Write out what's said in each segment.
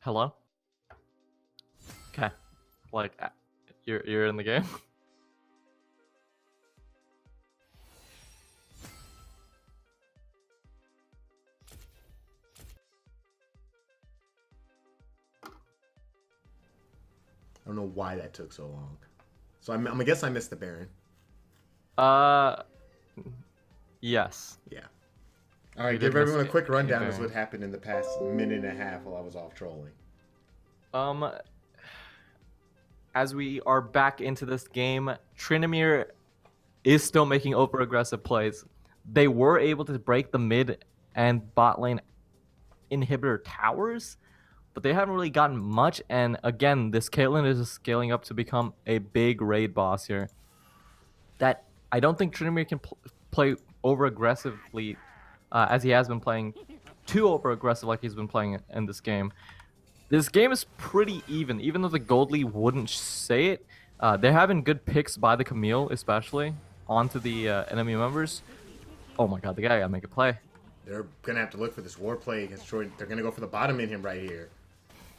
Hello? Okay. Like you're in the game? I don't know why that took so long. So I'm gonna guess I missed the Baron. Uh yes. Yeah. All You right, did give miss everyone a quick a rundown as what Baron. happened in the past minute and a half while I was off trolling. Um as we are back into this game, Trinimir is still making over aggressive plays. They were able to break the mid and bot lane inhibitor towers, but they haven't really gotten much. And again, this Caitlyn is scaling up to become a big raid boss here. That I don't think Trinimir can play over aggressively as he has been playing, too over aggressive like he's been playing in this game. This game is pretty even though the Gold League wouldn't say it. They're having good picks by the Camille, especially onto the enemy members. Oh my god, the guy gotta make a play. They're gonna have to look for this war play against Troy. They're gonna go for the bottom in him right here.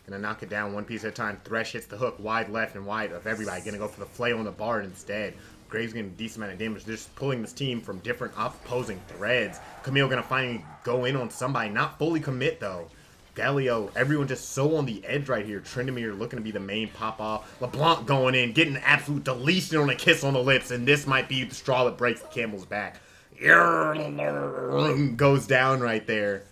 Gonna knock it down one piece at a time. Thresh hits the hook wide left and wide of everybody. Gonna go for the flail on the bar instead. Graves getting a decent amount of damage. They're just pulling this team from different opposing threads. Camille gonna finally go in on somebody. Not fully commit though. Galio, everyone just so on the edge right here. Tryndamere looking to be the main pop-off. LeBlanc going in, getting an absolute deletion on a kiss on the lips, and this might be the straw that breaks the camel's back. Goes down right there.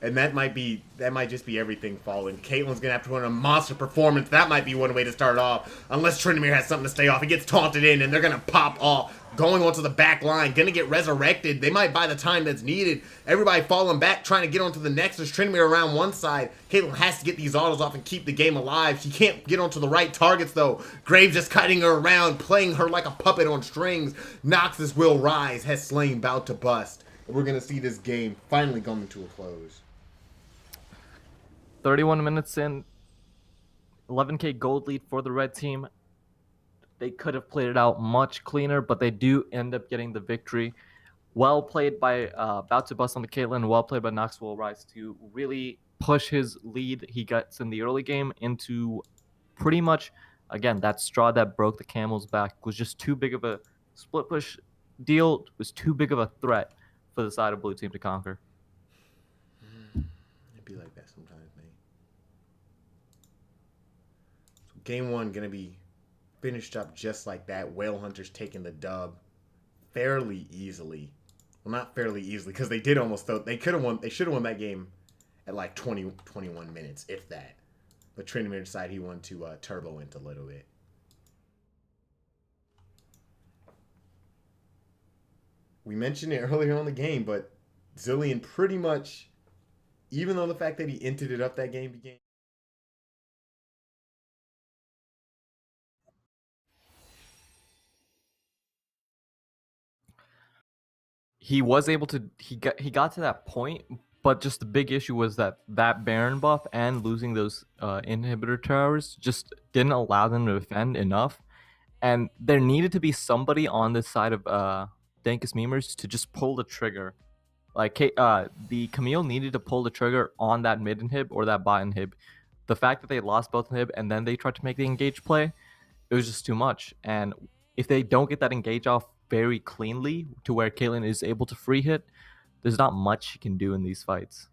And that might just be everything falling. Caitlyn's gonna have to run a monster performance. That might be one way to start off. Unless Tryndamere has something to stay off. He gets taunted in and they're gonna pop off. Going onto the back line, gonna get resurrected. They might buy the time that's needed. Everybody falling back, trying to get onto the Nexus. Tryndamere around one side. Caitlyn has to get these autos off and keep the game alive. She can't get onto the right targets though. Graves just cutting her around, playing her like a puppet on strings. Noxus will rise, has slain, bout to bust. And we're gonna see this game finally coming to a close. 31 minutes in, 11k gold lead for the red team. They could have played it out much cleaner, but they do end up getting the victory. Well played by Bout to Bust on the Caitlyn. Well played by Nox Will Rise to really push his lead he gets in the early game into pretty much, again, that straw that broke the camel's back was just too big of a split push deal. Was too big of a threat for the side of blue team to conquer. It'd be like that sometimes, man. So game one gonna be finished up just like that. Whale Hunters taking the dub fairly easily. Well, not fairly easily, because they did almost though. They could have won. They should have won that game at like 20, 21 minutes, if that. But Tryndamere decided he wanted to turbo it a little bit. We mentioned it earlier on the game, but Zilean pretty much, even though the fact that he entered it up that game began. He was able to he got to that point, but just the big issue was that Baron buff and losing those inhibitor towers just didn't allow them to defend enough, and there needed to be somebody on this side of Dankest memers to just pull the trigger. Like the Camille needed to pull the trigger on that mid inhib or that bot inhib. The fact that they lost both inhib and then they tried to make the engage play, it was just too much. And if they don't get that engage off very cleanly to where Caitlyn is able to free hit, there's not much she can do in these fights.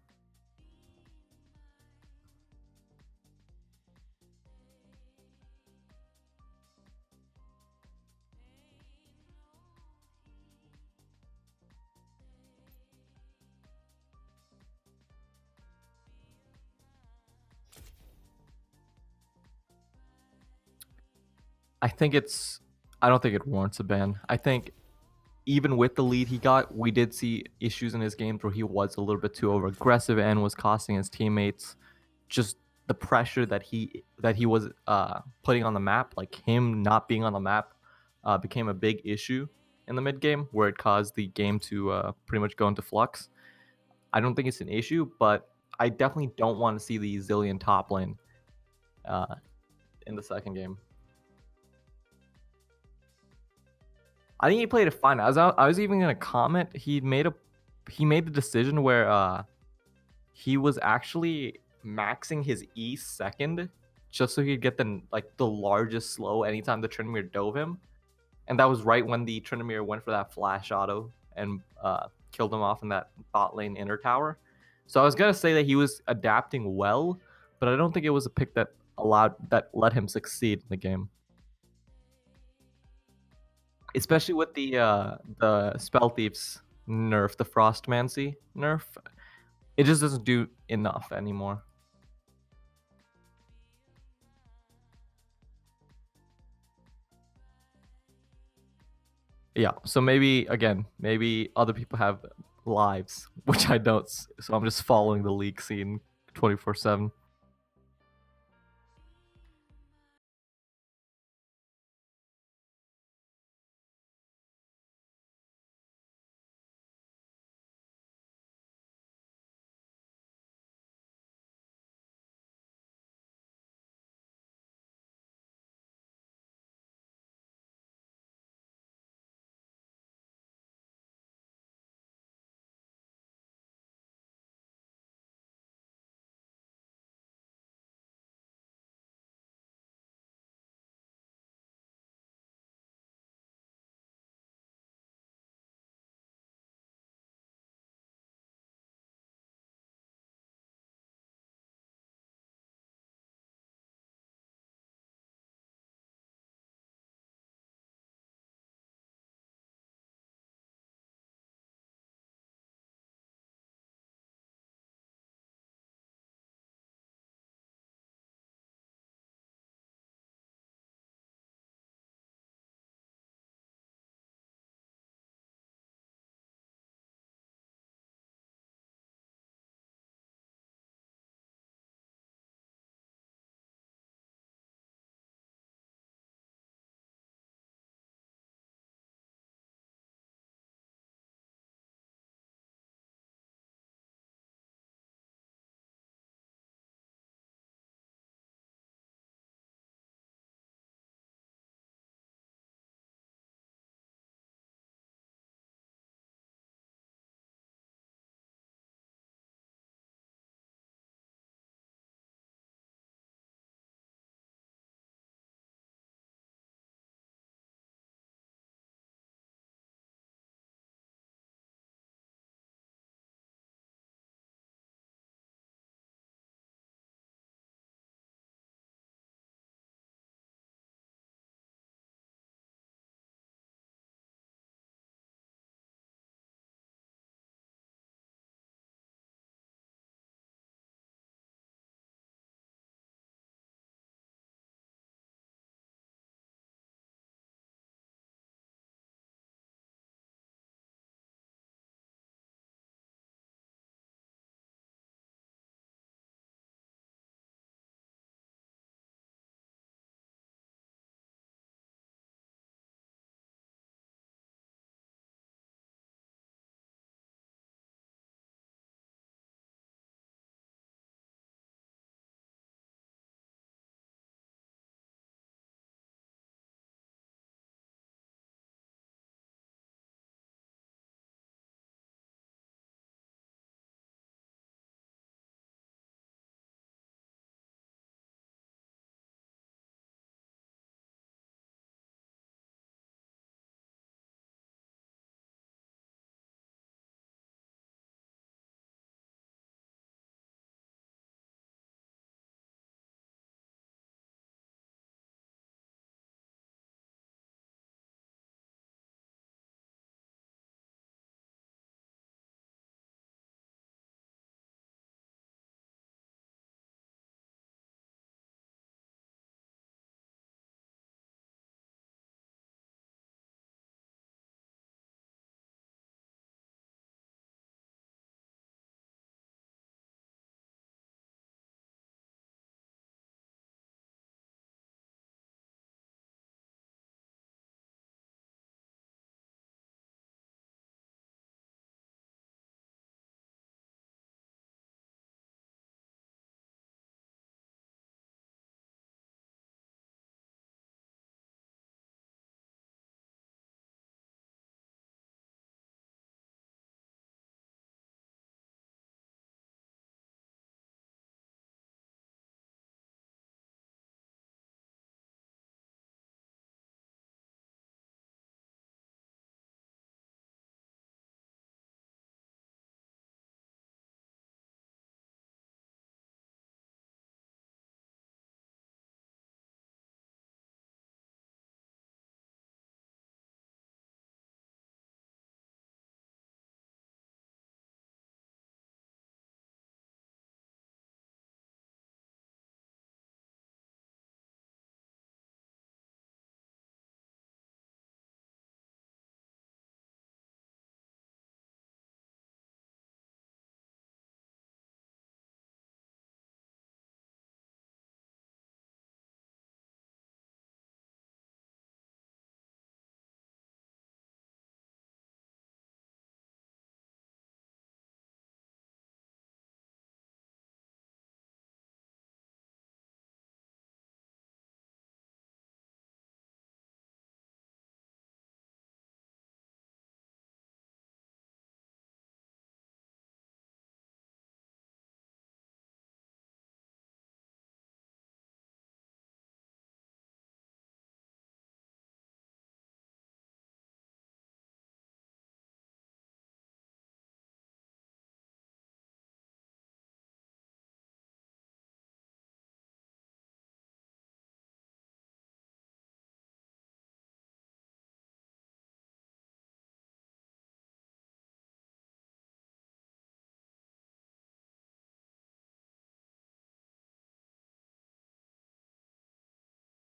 I don't think it warrants a ban. I think even with the lead he got, we did see issues in his games where he was a little bit too over aggressive and was costing his teammates just the pressure that he was putting on the map. Like him not being on the map became a big issue in the mid game, where it caused the game to pretty much go into flux. I don't think it's an issue, but I definitely don't want to see the Zilean top lane uh, in the second game. I think he played it fine. I was even gonna comment. He made the decision where he was actually maxing his E second just so he could get the largest slow anytime the Tryndamere dove him. And that was right when the Tryndamere went for that flash auto and killed him off in that bot lane inner tower. So I was gonna say that he was adapting well, but I don't think it was a pick that let him succeed in the game. Especially with the Spell Thieves nerf, the Frostmancy nerf, it just doesn't do enough anymore. Yeah, so maybe again, maybe other people have lives, which I don't. So I'm just following the league scene 24/7.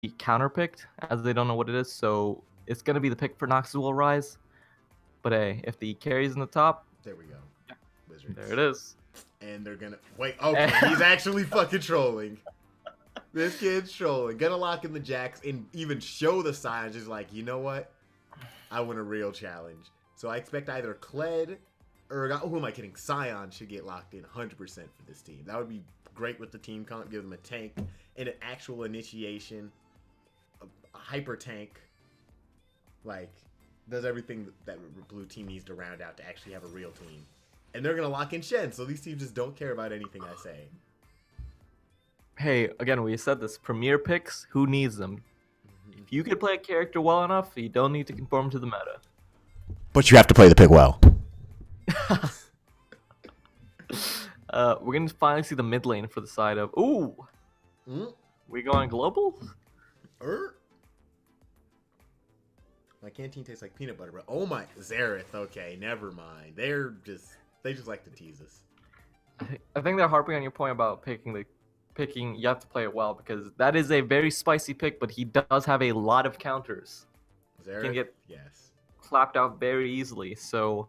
counterpicked as they don't know what it is. So it's going to be the pick for Noxus will rise. But hey, if the carry's in the top, There we go. Wizards. there it is. And they're gonna wait. Okay, he's actually fucking trolling. This kid's trolling. Gonna lock in the jacks and even show the signs. Just like, you know what? I want a real challenge. So I expect either Kled or who am I kidding? Scion should get locked in 100% for this team. That would be great with the team comp. Give them a tank and an actual initiation, a hyper tank. Like, does everything that blue team needs to round out to actually have a real team. And they're gonna lock in Shen, so these teams just don't care about anything I say. Hey, again, we said this. Premier picks, who needs them? If you can play a character well enough, you don't need to conform to the meta. But you have to play the pick well. We're going to finally see the mid lane for the side of... Ooh! We going global? My canteen tastes like peanut butter, bro. Oh my... Xerath, okay, never mind. They just like to tease us. I think they're harping on your point about picking, you have to play it well, because that is a very spicy pick, but he does have a lot of counters. Xerath? Can get yes. clapped out very easily, so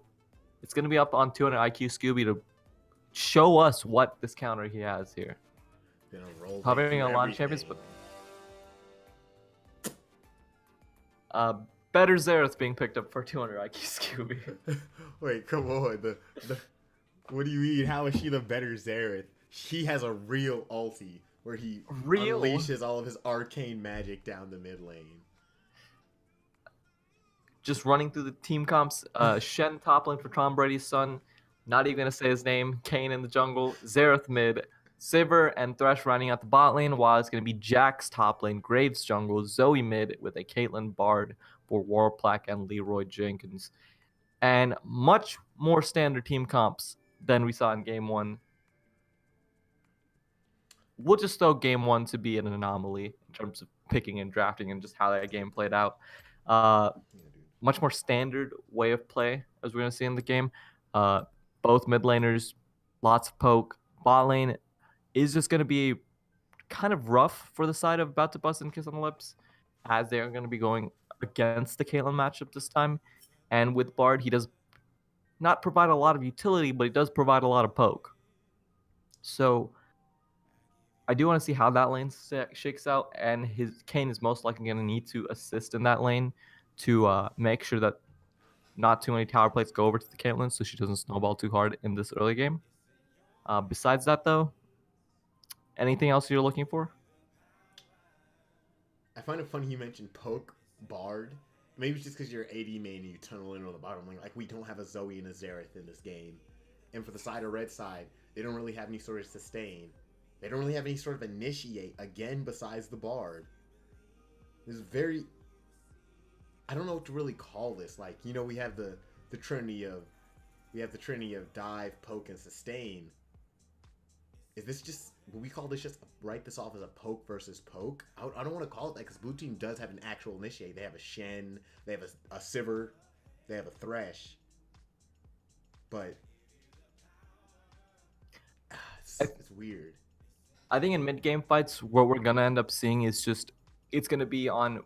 it's going to be up on 200 IQ Scooby to show us what this counter he has here. Hovering on a lot of champions, but better Xerath being picked up for 200 IQ Scooby. Wait, come on. What do you mean? How is she the better Xerath? She has a real ulti where he unleashes all of his arcane magic down the mid lane. Just running through the team comps, Shen top lane for Tom Brady's son. Not even going to say his name. Kane in the jungle. Xerath mid. Sivir and Thresh running out the bot lane, while it's going to be Jax top lane, Graves jungle, Zoe mid with a Caitlyn Bard for Warplaque and Leroy Jenkins. And much more standard team comps than we saw in Game 1. We'll just throw Game 1 to be an anomaly in terms of picking and drafting and just how that game played out. Much more standard way of play, as we're going to see in the game. Both mid laners, lots of poke. Bot lane is just going to be kind of rough for the side of About to Bust and Kiss on the Lips, as they're going to be going against the Caitlyn matchup this time. And with Bard, he does not provide a lot of utility, but he does provide a lot of poke. So I do want to see how that lane shakes out, and Kane is most likely going to need to assist in that lane to make sure that not too many tower plates go over to the Caitlyn so she doesn't snowball too hard in this early game. Besides that, though, anything else you're looking for? I find it funny you mentioned poke, Bard. Maybe it's just because you're AD main and you tunnel in on the bottom lane. Like, we don't have a Zoe and a Xerath in this game. And for the side of red side, they don't really have any sort of sustain. They don't really have any sort of initiate, again, besides the Bard. This is very... I don't know what to really call this. Like, you know, we have the trinity of... We have the trinity of dive, poke, and sustain. Is this just... Would we call this just... Write this off as a poke versus poke? I don't want to call it that, because Blue Team does have an actual initiate. They have a Shen. They have a Sivir. They have a Thresh. But... It's weird. I think in mid-game fights, what we're going to end up seeing is just... It's going to be on...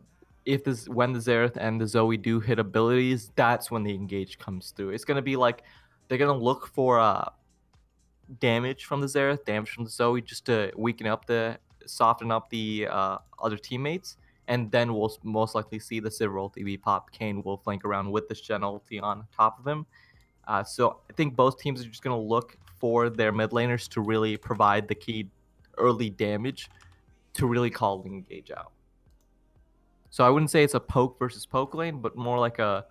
When the Xerath and the Zoe do hit abilities, that's when the engage comes through. It's going to be like... They're going to look for... damage from the Xerath, damage from the Zoe, just to soften up the other teammates, and then we'll most likely see the Sivir ulti be pop. Kane will flank around with the Shen ulti on top of him. So I think both teams are just going to look for their mid laners to really provide the key early damage to really call the engage out. So I wouldn't say it's a poke versus poke lane, but more like a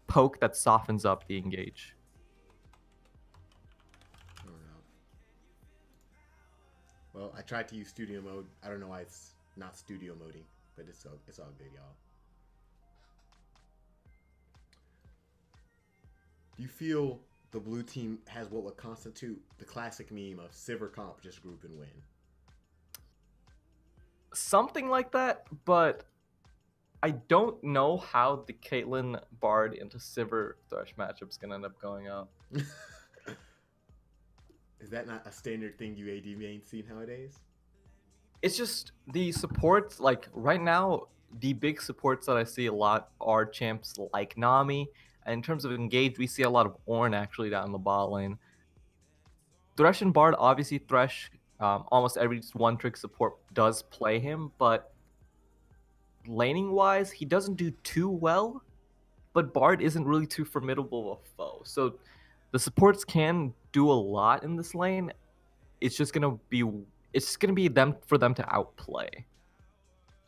poke that softens up the engage. Well, I tried to use studio mode. I don't know why it's not studio moding, but it's all good, y'all. Do you feel the blue team has what would constitute the classic meme of Sivir comp, just group and win? Something like that, but I don't know how the Caitlyn Bard into Sivir Thresh matchup is going to end up going out. Is that not a standard thing you AD main see nowadays? It's just the supports, like right now, the big supports that I see a lot are champs like Nami. And in terms of engage, we see a lot of Ornn actually down the bot lane. Thresh and Bard, obviously Thresh, almost every one trick support does play him, but laning wise, he doesn't do too well. But Bard isn't really too formidable of a foe. So the supports can do a lot in this lane. It's just gonna be them for them to outplay.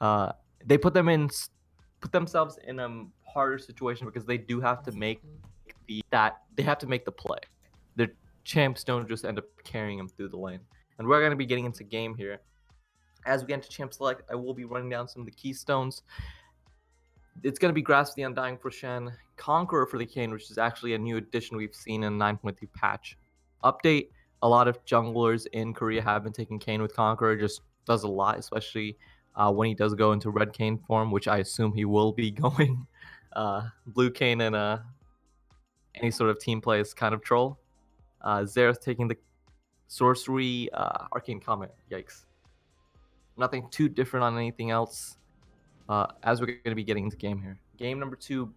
Uh, they put themselves in a harder situation because they do have to make the play. The champs don't just end up carrying them through the lane. And we're gonna be getting into game here. As we get into champ select, I will be running down some of the keystones. It's going to be Grasp the Undying for Shen, Conqueror for the Kayn, which is actually a new addition we've seen in 9.3 patch. Update, a lot of junglers in Korea have been taking Kayn with Conqueror, just does a lot, especially when he does go into Red Kayn form, which I assume he will be going. Blue Kayn and any sort of team play is kind of troll. Xerath taking the Sorcery, Arcane Comet, yikes. Nothing too different on anything else. As we're going to be getting into game here. Game number 2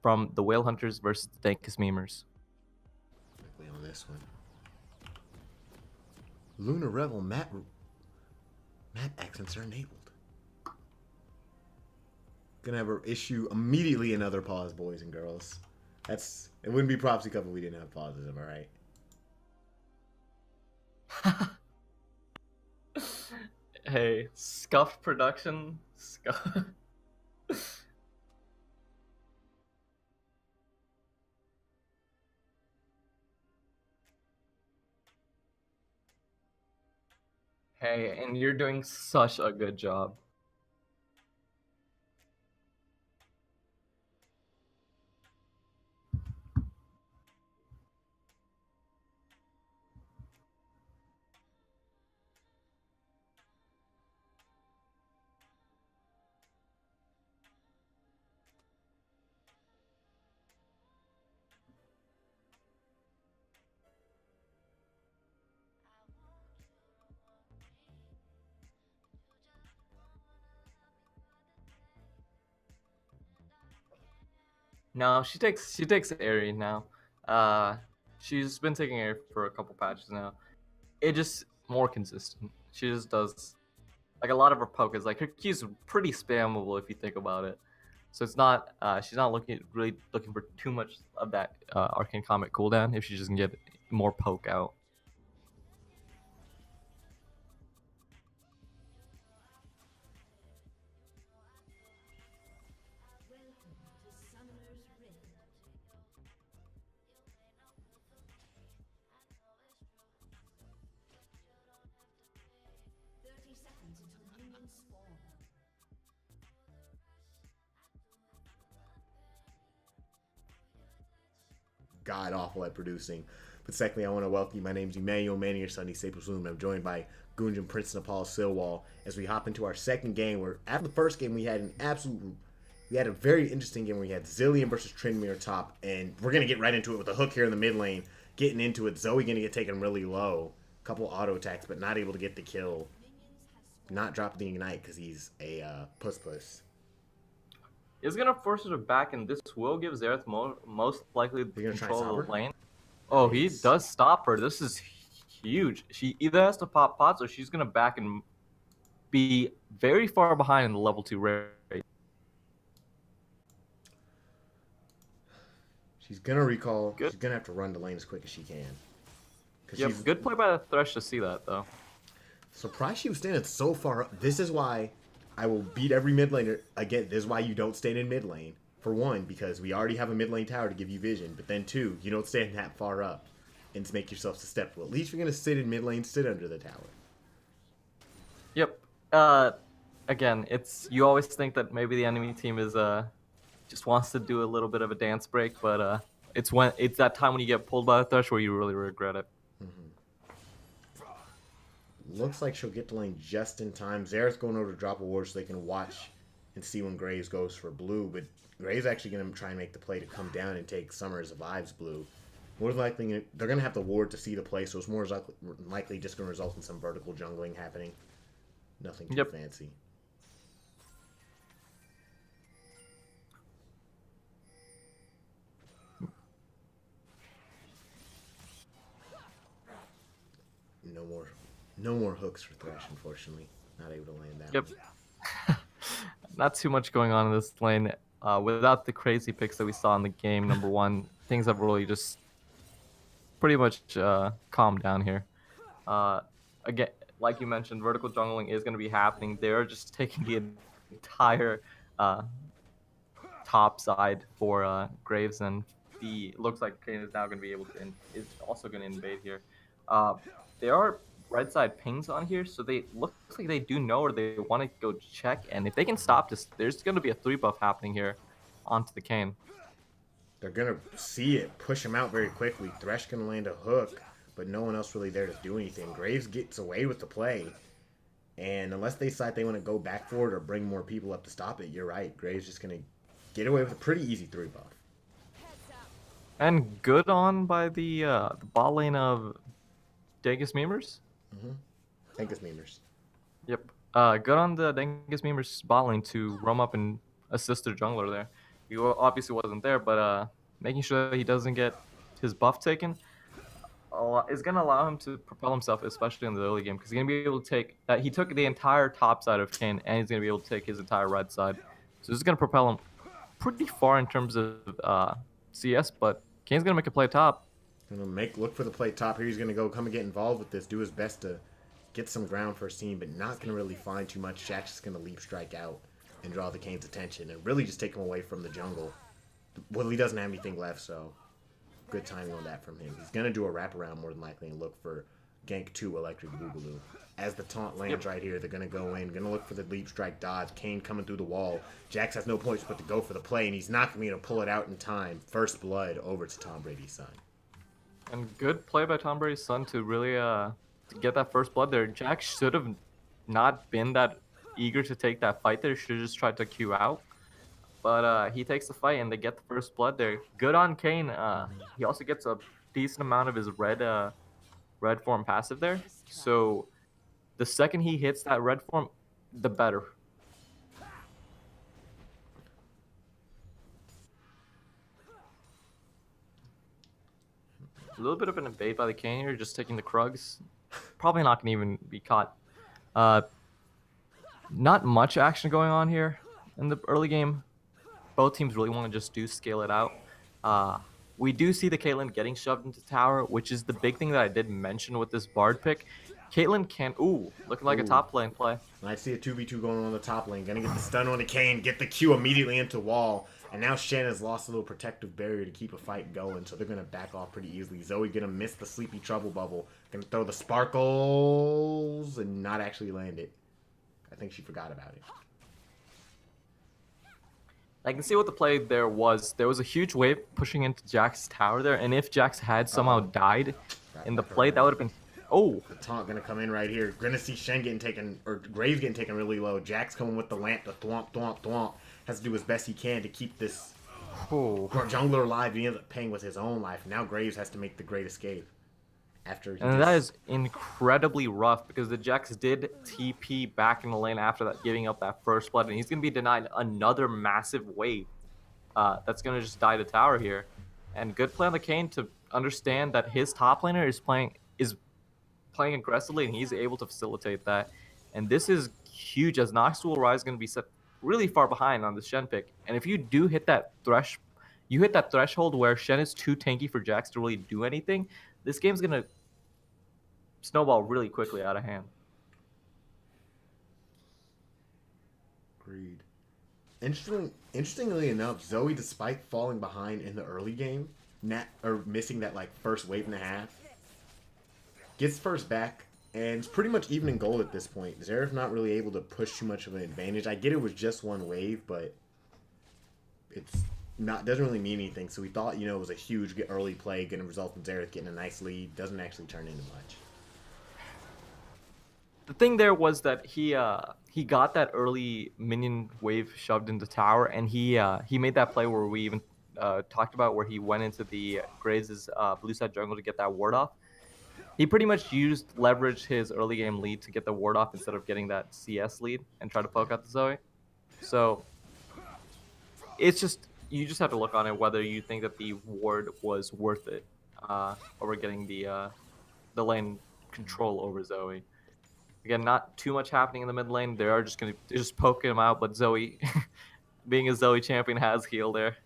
from the Whale Hunters versus the Dankest Memers. Quickly on this one. Lunar Revel map accents are enabled. Gonna have an issue immediately. Another pause, boys and girls. It wouldn't be Propsy Cup if we didn't have pauses, am I right? Hey, scuffed production. Hey, and you're doing such a good job. No, she takes Aerie now. She's been taking Aerie for a couple patches now. It just more consistent. She just does like a lot of her poke is like her Q's pretty spammable if you think about it. So it's not she's not really looking for too much of that Arcane Comet cooldown if she just can get more poke out. God awful at producing. But secondly, I want to welcome you. My name's Emmanuel Manning, your Sunday Staples Bloom. I'm joined by Gunjan Prince and Paul Silwall as we hop into our second game. Where after the first game, we had a very interesting game where we had Zillion versus Tryndamere top, and we're gonna get right into it with a hook here in the mid lane. Getting into it, Zoe gonna get taken really low, couple auto attacks, but not able to get the kill. Not drop the ignite because he's a puss. Is gonna force her to back, and this will give Xerath most likely the control of the lane. Oh, he does stop her. This is huge. She either has to pop pots or she's gonna back and be very far behind in the level 2 rate. She's gonna recall. Good. She's gonna have to run the lane as quick as she can. Yep, good play by the Thresh to see that though. Surprised she was standing so far up. This is why I will beat every mid laner. Again, this is why you don't stand in mid lane. For one, because we already have a mid lane tower to give you vision. But then two, you don't stand that far up and to make yourself susceptible. At least you're going to sit in mid lane, sit under the tower. Yep. Again, you always think that maybe the enemy team is just wants to do a little bit of a dance break, but it's that time when you get pulled by the Thresh where you really regret it. Looks like she'll get to lane just in time. Xerath's going over to drop a ward so they can watch and see when Graves goes for blue, but Graves actually going to try and make the play to come down and take Summer's Vives blue. More likely, they're going to have the ward to see the play, so it's more likely just going to result in some vertical jungling happening. Nothing too Yep. fancy. No more, no more hooks for Thresh, unfortunately. Not able to land that Yep. one. Not too much going on in this lane. Without the crazy picks that we saw in the game, number one, things have really just pretty much calmed down here. Uh, again, like you mentioned, vertical jungling is going to be happening. They're just taking the entire uh, top side for Graves, and the looks like Kane is now going to be able to is also going to invade here. Uh, there are red side pings on here, so they looks like they do know or they want to go check, and if they can stop this, there's going to be a 3 buff happening here onto the Kane. They're gonna see it, push him out very quickly. Thresh can land a hook, but no one else really there to do anything. Graves gets away with the play, and unless they decide they want to go back for it or bring more people up to stop it, you're right. Graves just gonna get away with a pretty easy 3 buff. And good on by the bot lane of Dankest memers. Thank us, memers. Yep. Good on the Dankest memers bot lane to roam up and assist their jungler there. He obviously wasn't there, but making sure that he doesn't get his buff taken is going to allow him to propel himself, especially in the early game, because he's going to be able to take that. He took the entire top side of Kane, and he's going to be able to take his entire right side. So this is going to propel him pretty far in terms of CS, but Kane's going to make a play top. Gonna look for the play top here. He's gonna go come and get involved with this, do his best to get some ground first team, but not gonna really find too much. Jack's just gonna leap strike out and draw the Kane's attention and really just take him away from the jungle. Well, he doesn't have anything left, so good timing on that from him. He's gonna do a wraparound more than likely and look for gank 2 electric boogaloo. As the taunt lands right here, they're gonna go in, gonna look for the leap strike dodge. Kane coming through the wall. Jax has no points but to go for the play, and he's not gonna be able to pull it out in time. First blood over to Tom Brady's son. And good play by Tom Brady's son to really to get that first blood there. Jack should have not been that eager to take that fight there. Should have just tried to queue out. But he takes the fight and they get the first blood there. Good on Kane. He also gets a decent amount of his red form passive there. So the second he hits that red form, the better. A little bit of an invade by the Kane here, just taking the Krugs. Probably not going to even be caught. Not much action going on here in the early game. Both teams really want to just scale it out. We do see the Caitlyn getting shoved into tower, which is the big thing that I did mention with this Bard pick. Caitlyn can, looking like a top lane play. And I see a 2v2 going on the top lane. Gonna get the stun on the Kane, get the Q immediately into wall. And now Shen has lost a little protective barrier to keep a fight going, so they're gonna back off pretty easily. Zoe gonna miss the sleepy trouble bubble. Gonna throw the sparkles and not actually land it. I think she forgot about it. I can see what the play there was. There was a huge wave pushing into Jack's tower there, and if Jax had somehow died in the play, that would have been... Oh! The taunt gonna come in right here. Gonna see Shen getting taken, or Graves getting taken really low. Jack's coming with the lamp, the thwomp, thwomp, thwomp. Has to do his best he can to keep this jungler alive. He ends up paying with his own life. Now Graves has to make the great escape. And that is incredibly rough because the Jax did TP back in the lane after that, giving up that first blood, and he's going to be denied another massive wave that's going to just die to tower here. And good play on the Kane to understand that his top laner is playing aggressively, and he's able to facilitate that. And this is huge as Nox Dual Rise is going to be set really far behind on the Shen pick. And if you do hit that threshold where Shen is too tanky for Jax to really do anything, this game's going to snowball really quickly out of hand. Agreed. Interestingly enough, Zoe, despite falling behind in the early game, missing that first wave and a half, gets first back, and it's pretty much even in gold at this point. Xerath not really able to push too much of an advantage. I get it was just one wave, but doesn't really mean anything. So we thought, it was a huge early play, going to result in Xerath getting a nice lead. Doesn't actually turn into much. The thing there was that he got that early minion wave shoved into tower, and he made that play where we even talked about, where he went into the Graves' blue side jungle to get that ward off. He pretty much leveraged his early game lead to get the ward off instead of getting that CS lead and try to poke out the Zoe. So it's just you just have to look on it whether you think that the ward was worth it over getting the lane control over Zoe. Again, not too much happening in the mid lane. They're just poking him out, but Zoe, being a Zoe champion, has heal there.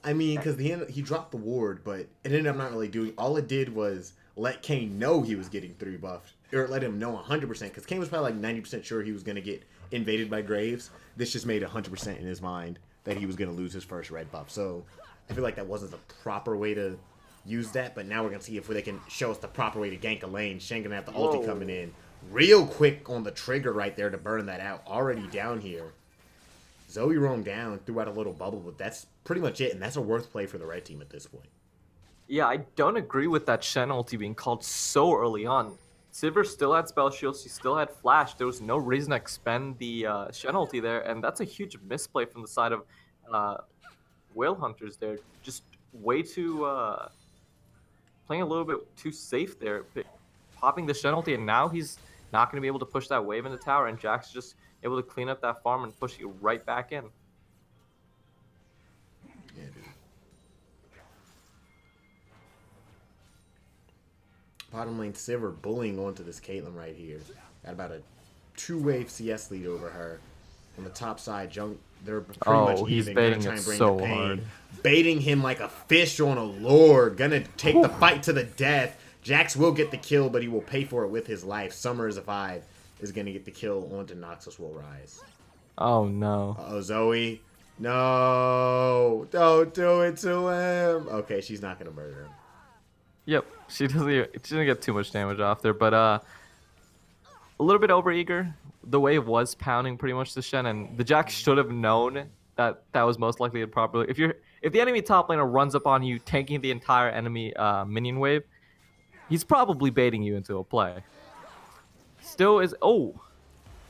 I mean, because he dropped the ward, but it ended up not really doing. All it did was let Kane know he was getting 3 buffed, or let him know 100%. Because Kane was probably like 90% sure he was going to get invaded by Graves. This just made 100% in his mind that he was going to lose his first red buff. So I feel like that wasn't the proper way to use that. But now we're going to see if they can show us the proper way to gank a lane. Shen going to have the ulti coming in real quick on the trigger right there to burn that out. Already down here. Zoe roamed down, threw out a little bubble, but that's pretty much it, and that's a worth play for the red team at this point. Yeah, I don't agree with that Shen ulti being called so early on. Sivir still had spell shields, she still had flash. There was no reason to expend the Shen ulti there, and that's a huge misplay from the side of Whale Hunters there. Just way too playing a little bit too safe there, popping the Shen ulti, and now he's not going to be able to push that wave in the tower, and Jack's just able to clean up that farm and push you right back in. Yeah, dude. Bottom lane Sivir bullying onto this Caitlyn right here. Got about a 2-wave CS lead over her. On the top side, they're pretty much he's even. baiting Gonna try it and bring so the pain. hard. Baiting him like a fish on a lure. Gonna take the fight to the death. Jax will get the kill, but he will pay for it with his life. Summer is a 5. Is going to get the kill onto Noxus will rise. Oh, no. Uh-oh, Zoe. No. Don't do it to him. Okay, she's not going to murder him. Yep, she doesn't get too much damage off there, but a little bit overeager. The wave was pounding pretty much the Shen, and the Jack should have known that was most likely to properly. If the enemy top laner runs up on you, tanking the entire enemy minion wave, he's probably baiting you into a play. Still is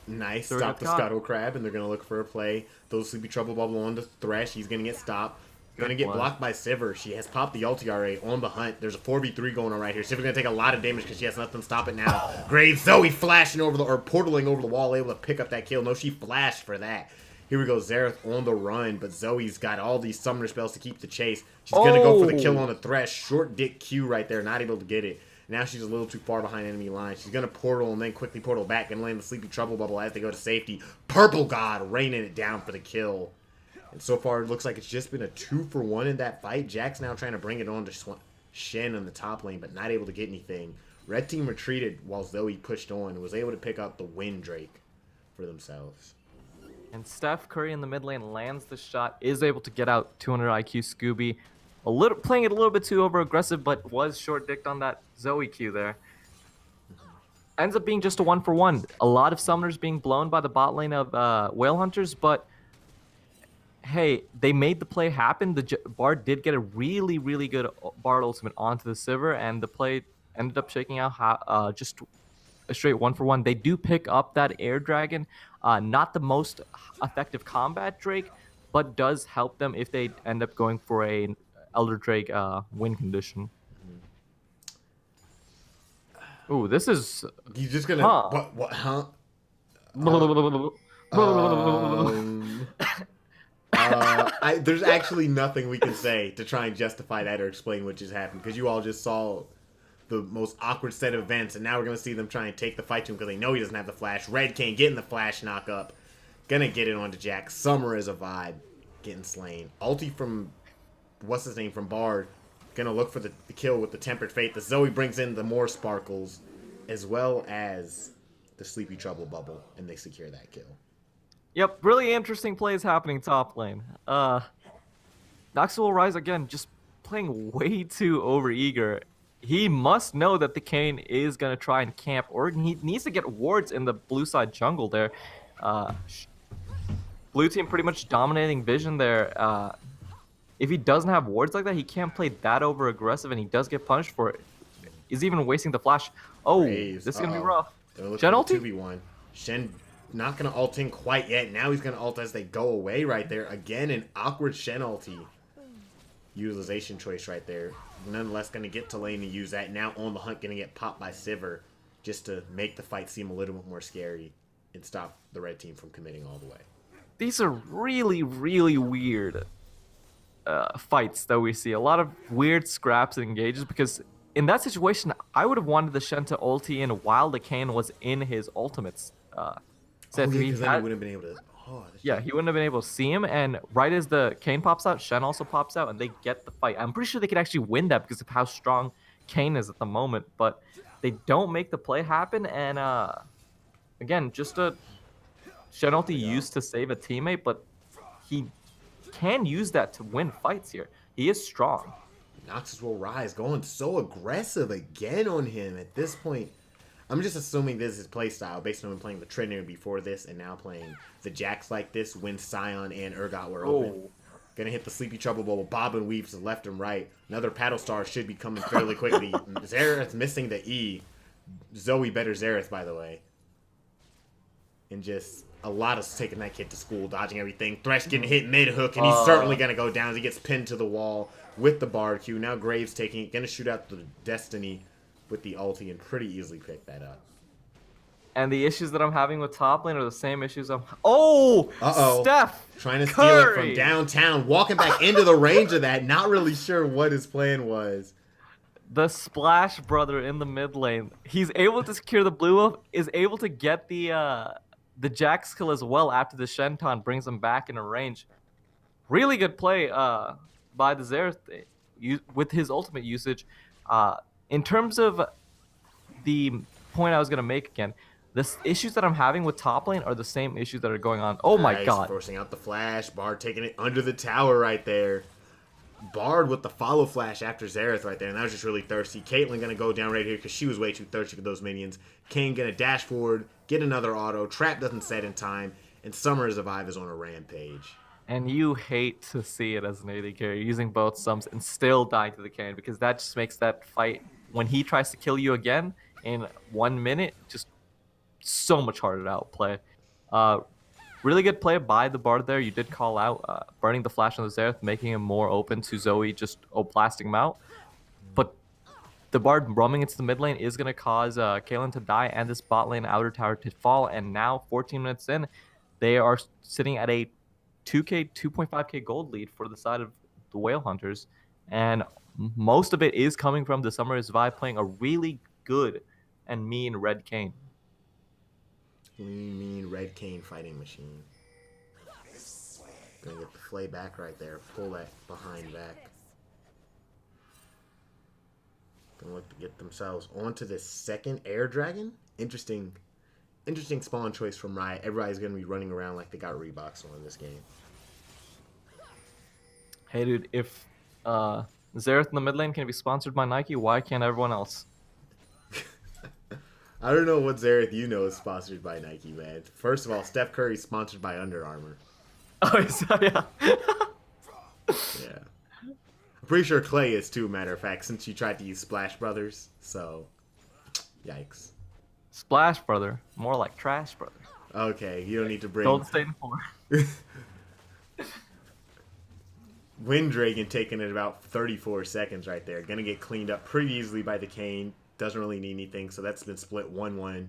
nice. Stop the Scuttle Crab, and they're going to look for a play. Those Sleepy Trouble Bubble on the Thresh. He's going to get stopped. Going to get blocked by Sivir. She has popped the ulti already on the hunt. There's a 4v3 going on right here. Sivir going to take a lot of damage because she has nothing to stop it now. Graves, Zoe flashing over portaling over the wall, able to pick up that kill. No, she flashed for that. Here we go, Xerath on the run, but Zoe's got all these summoner spells to keep the chase. She's going to go for the kill on the Thresh. Short dick Q right there, not able to get it. Now she's a little too far behind enemy line. She's going to portal and then quickly portal back and land the Sleepy Trouble Bubble as they go to safety. Purple God raining it down for the kill. And so far, it looks like it's just been a 2-for-1 in that fight. Jack's now trying to bring it on to Shen in the top lane, but not able to get anything. Red team retreated while Zoe pushed on and was able to pick up the Wind Drake for themselves. And Steph Curry in the mid lane lands the shot, is able to get out 200 IQ Scooby. Playing it a little bit too over aggressive, but was short dicked on that Zoe Q there. Ends up being just a 1-for-1. A lot of summoners being blown by the bot lane of Whale Hunters, but hey, they made the play happen. The Bard did get a really, really good Bard ultimate onto the Sivir, and the play ended up shaking out just a straight 1-for-1. They do pick up that Air Dragon. Not the most effective combat Drake, but does help them if they end up going for a Elder Drake win condition. Ooh, this is... You just gonna... Huh. What, huh? There's actually nothing we can say to try and justify that or explain what just happened, because you all just saw the most awkward set of events, and now we're going to see them try and take the fight to him because they know he doesn't have the flash. Red can't get in the flash knock up. Gonna get it onto Jack. Summer is a vibe. Getting slain. Ulti from... What's his name? From Bard. Gonna look for the kill with the Tempered Fate. The Zoe brings in the more sparkles, as well as the Sleepy Trouble Bubble, and they secure that kill. Yep, really interesting plays happening top lane. Noxus will rise again, just playing way too overeager. He must know that the Kayn is going to try and camp, or he needs to get wards in the blue side jungle there. Blue team pretty much dominating vision there. If he doesn't have wards like that, he can't play that over aggressive, and he does get punished for it. He's even wasting the flash. Oh, Graves. This is going to be rough. Shen ulti? 2v1. Shen not going to ult in quite yet. Now he's going to ult as they go away right there. Again, an awkward Shen ulti. utilization choice right there. Nonetheless, going to get to lane and use that. Now on the hunt, going to get popped by Sivir just to make the fight seem a little bit more scary and stop the red team from committing all the way. These are really, really weird fights that we see. A lot of weird scraps and engages because in that situation, I would have wanted the Shen to ulti in while the Kayn was in his ultimates. Because then he wouldn't have been able to... Oh, yeah, he wouldn't have been able to see him, and right as the Kayn pops out, Shen also pops out, and they get the fight. I'm pretty sure they could actually win that because of how strong Kayn is at the moment, but they don't make the play happen, and again, just a Shen ulti used to save a teammate, but he can use that to win fights here. He is strong. Noxus will rise, going so aggressive again on him at this point. I'm just assuming this is his playstyle based on him playing the Trinity before this and now playing the Jax like this when Sion and Urgot were open. Gonna hit the Sleepy Trouble Bubble. Bob and weaves to left and right. Another Paddle Star should be coming fairly quickly. Xerath missing the E. Zoe better Xerath, by the way. And just a lot of taking that kid to school, dodging everything. Thresh getting hit mid-hook, and he's certainly gonna go down as he gets pinned to the wall with the Bard Q. Now Graves taking it. Gonna shoot out the Destiny with the ulti and pretty easily pick that up. And the issues that I'm having with top lane are the same issues I'm... Oh! Steph trying to Curry. steal it from downtown. Walking back into the range of that. Not really sure what his plan was. The Splash brother in the mid lane. He's able to secure the blue buff, is able to get the Jax kill as well after the Shenton brings him back in a range. Really good play by the Xerath with his ultimate usage. In terms of the point I was going to make again, the issues that I'm having with top lane are the same issues that are going on. Oh my god. Forcing out the flash. Bard taking it under the tower right there. Bard with the follow flash after Xerath right there. And that was just really thirsty. Caitlyn going to go down right here because she was way too thirsty for those minions. Kayn going to dash forward, get another auto. Trap doesn't set in time. And Summer's Revive is on a rampage. And you hate to see it as an AD carry, using both sums and still dying to the Kayn, because that just makes that fight, when he tries to kill you again in 1 minute, just so much harder to outplay. Really good play by the Bard there. You did call out burning the flash on the Xerath, making him more open to Zoe just blasting him out. But the Bard roaming into the mid lane is going to cause Caitlyn to die and this bot lane outer tower to fall. And now, 14 minutes in, they are sitting at a 2.5k gold lead for the side of the Whale Hunters. And most of it is coming from the Summer's Vibe playing a really good and mean red Kayn. Mean red Kayn fighting machine. Gonna get the flay back right there. Pull that behind back. Gonna look to get themselves onto this second air dragon. Interesting spawn choice from Riot. Everybody's gonna be running around like they got Reeboks on in this game. Hey dude, if Xerath in the mid lane can be sponsored by Nike, why can't everyone else? I don't know what Xerath you know is sponsored by Nike, man. First of all, Steph Curry's sponsored by Under Armour. Oh, yeah. Yeah. I'm pretty sure Clay is too, matter of fact, since you tried to use Splash Brothers. So, yikes. Splash brother, more like Trash brother. Okay, you don't need to bring... Golden State and 4. Winddragon taking it about 34 seconds right there. Gonna get cleaned up pretty easily by the Kayn. Doesn't really need anything, so that's been split 1-1.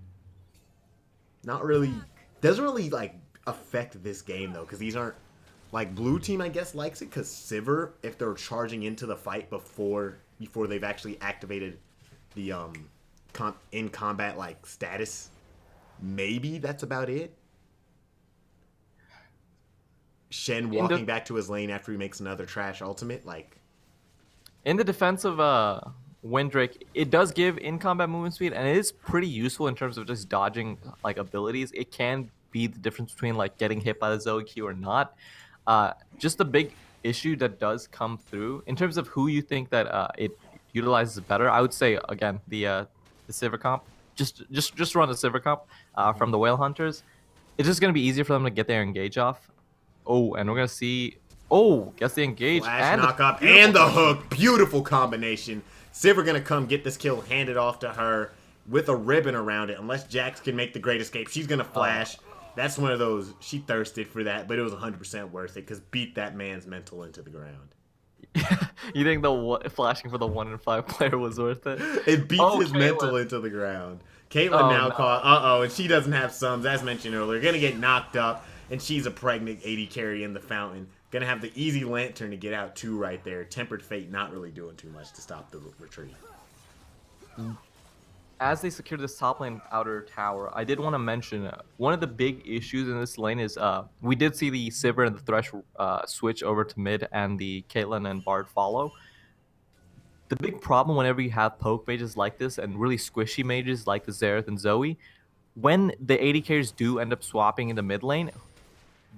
Not really... Doesn't really, like, affect this game, though, because these aren't... Like, blue team, I guess, likes it, because Sivir, if they're charging into the fight before they've actually activated the, in combat, like, status, maybe that's about it. Shen walking back to his lane after he makes another trash ultimate, like... In the defense of Windrake, it does give in-combat movement speed, and it is pretty useful in terms of just dodging like abilities. It can be the difference between like getting hit by the Zoe Q or not. Just the big issue that does come through in terms of who you think that it utilizes better. I would say again the Sivir comp. Just run the Sivir comp from the Whale Hunters. It's just gonna be easier for them to get their engage off. Oh, and we're gonna see. Oh, gets the engage Flash and knock up and the hook. Beautiful combination. Sivir gonna come get this kill, hand it off to her with a ribbon around it. Unless Jax can make the great escape, she's gonna flash. That's one of those, she thirsted for that, but it was 100% worth it because beat that man's mental into the ground. You think the flashing for the 1 in 5 player was worth it? It beats Oh, his mental Caitlyn. into the ground. Caitlyn Oh now no. caught, and she doesn't have sums, as mentioned earlier. Gonna get knocked up, and she's a pregnant AD carry in the fountain. Gonna have the easy lantern to get out too right there. Tempered Fate not really doing too much to stop the retreat. As they secure this top lane outer tower, I did want to mention one of the big issues in this lane is we did see the Sivir and the Thresh switch over to mid and the Caitlyn and Bard follow. The big problem whenever you have poke mages like this and really squishy mages like the Xerath and Zoe, when the AD carries do end up swapping in the mid lane,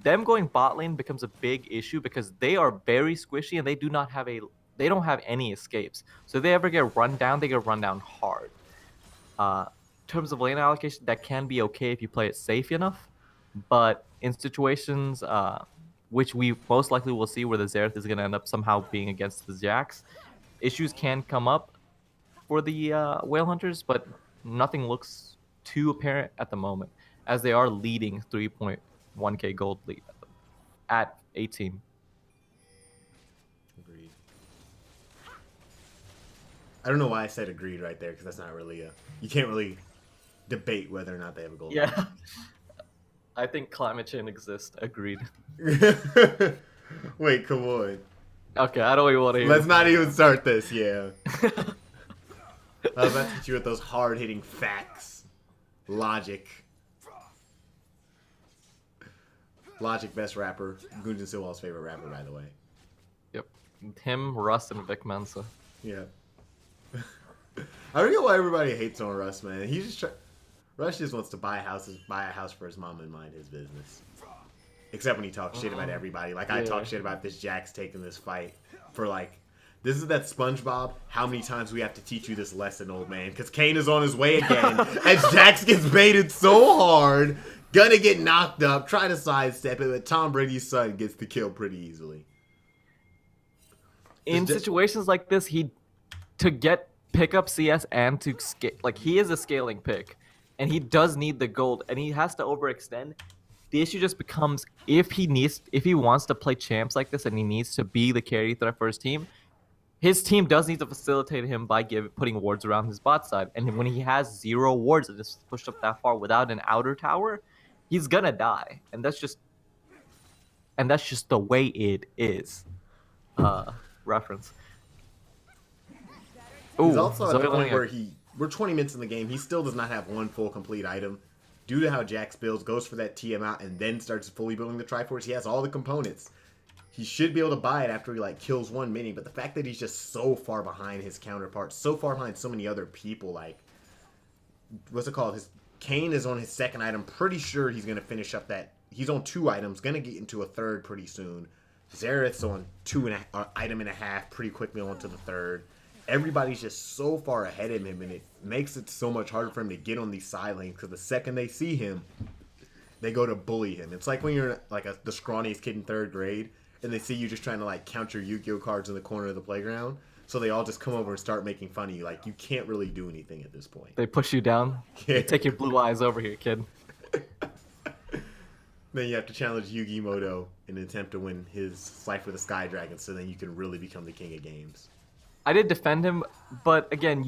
them going bot lane becomes a big issue because they are very squishy and they don't have any escapes. So if they ever get run down, they get run down hard. In terms of lane allocation, that can be okay if you play it safe enough, but in situations which we most likely will see where the Xerath is going to end up somehow being against the Jax, issues can come up for the Whale Hunters, but nothing looks too apparent at the moment, as they are leading 3.1k gold lead at 18. Agreed. I don't know why I said agreed right there, because that's not really a... You can't really debate whether or not they have a gold. Yeah. I think climate change exists. Agreed. Wait, come on. Okay, I don't even want to hear. Let's not even start this, yeah. I was about to hit you with those hard-hitting facts. Logic. Logic, best rapper. Gunjan Silwal's favorite rapper, by the way. Yep. Him, Rust, and Vic Mensa. Yeah. I don't know why everybody hates on Russ, man. He just Russ just wants to buy a house for his mom and mind his business. Except when he talks shit about everybody. Like, I talk shit about this Jax taking this fight for, like, this is that SpongeBob, how many times we have to teach you this lesson, old man. Because Kane is on his way again, and Jax gets baited so hard, gonna get knocked up, try to sidestep it, but Tom Brady's son gets the kill pretty easily. In situations like this, to get pick up CS and to scale, like, he is a scaling pick, and he does need the gold, and he has to overextend. The issue just becomes if he wants to play champs like this and he needs to be the carry threat for his team does need to facilitate him by putting wards around his bot side. And when he has 0 wards and just pushed up that far without an outer tower, he's gonna die. And that's just the way it is. Reference. He's also at the point where we're 20 minutes in the game. He still does not have one full complete item. Due to how Jax builds, goes for that TM out, and then starts fully building the Triforce, he has all the components. He should be able to buy it after he, like, kills one mini, but the fact that he's just so far behind his counterparts, so far behind so many other people, like, what's it called? His Kane is on his second item. Pretty sure he's going to finish up that. He's on 2 items, going to get into a third pretty soon. Xerath's on 2 item and a half, pretty quickly onto the third. Everybody's just so far ahead of him, and it makes it so much harder for him to get on these side lanes, because the second they see him, they go to bully him. It's like when you're like the scrawniest kid in 3rd grade, and they see you just trying to, like, count your Yu-Gi-Oh cards in the corner of the playground, so they all just come over and start making fun of you. Like, you can't really do anything at this point. They push you down. Yeah. Take your blue eyes over here, kid. Then you have to challenge Yugi Moto in an attempt to win his Slife with the Sky Dragon, so then you can really become the king of games. I did defend him, but again,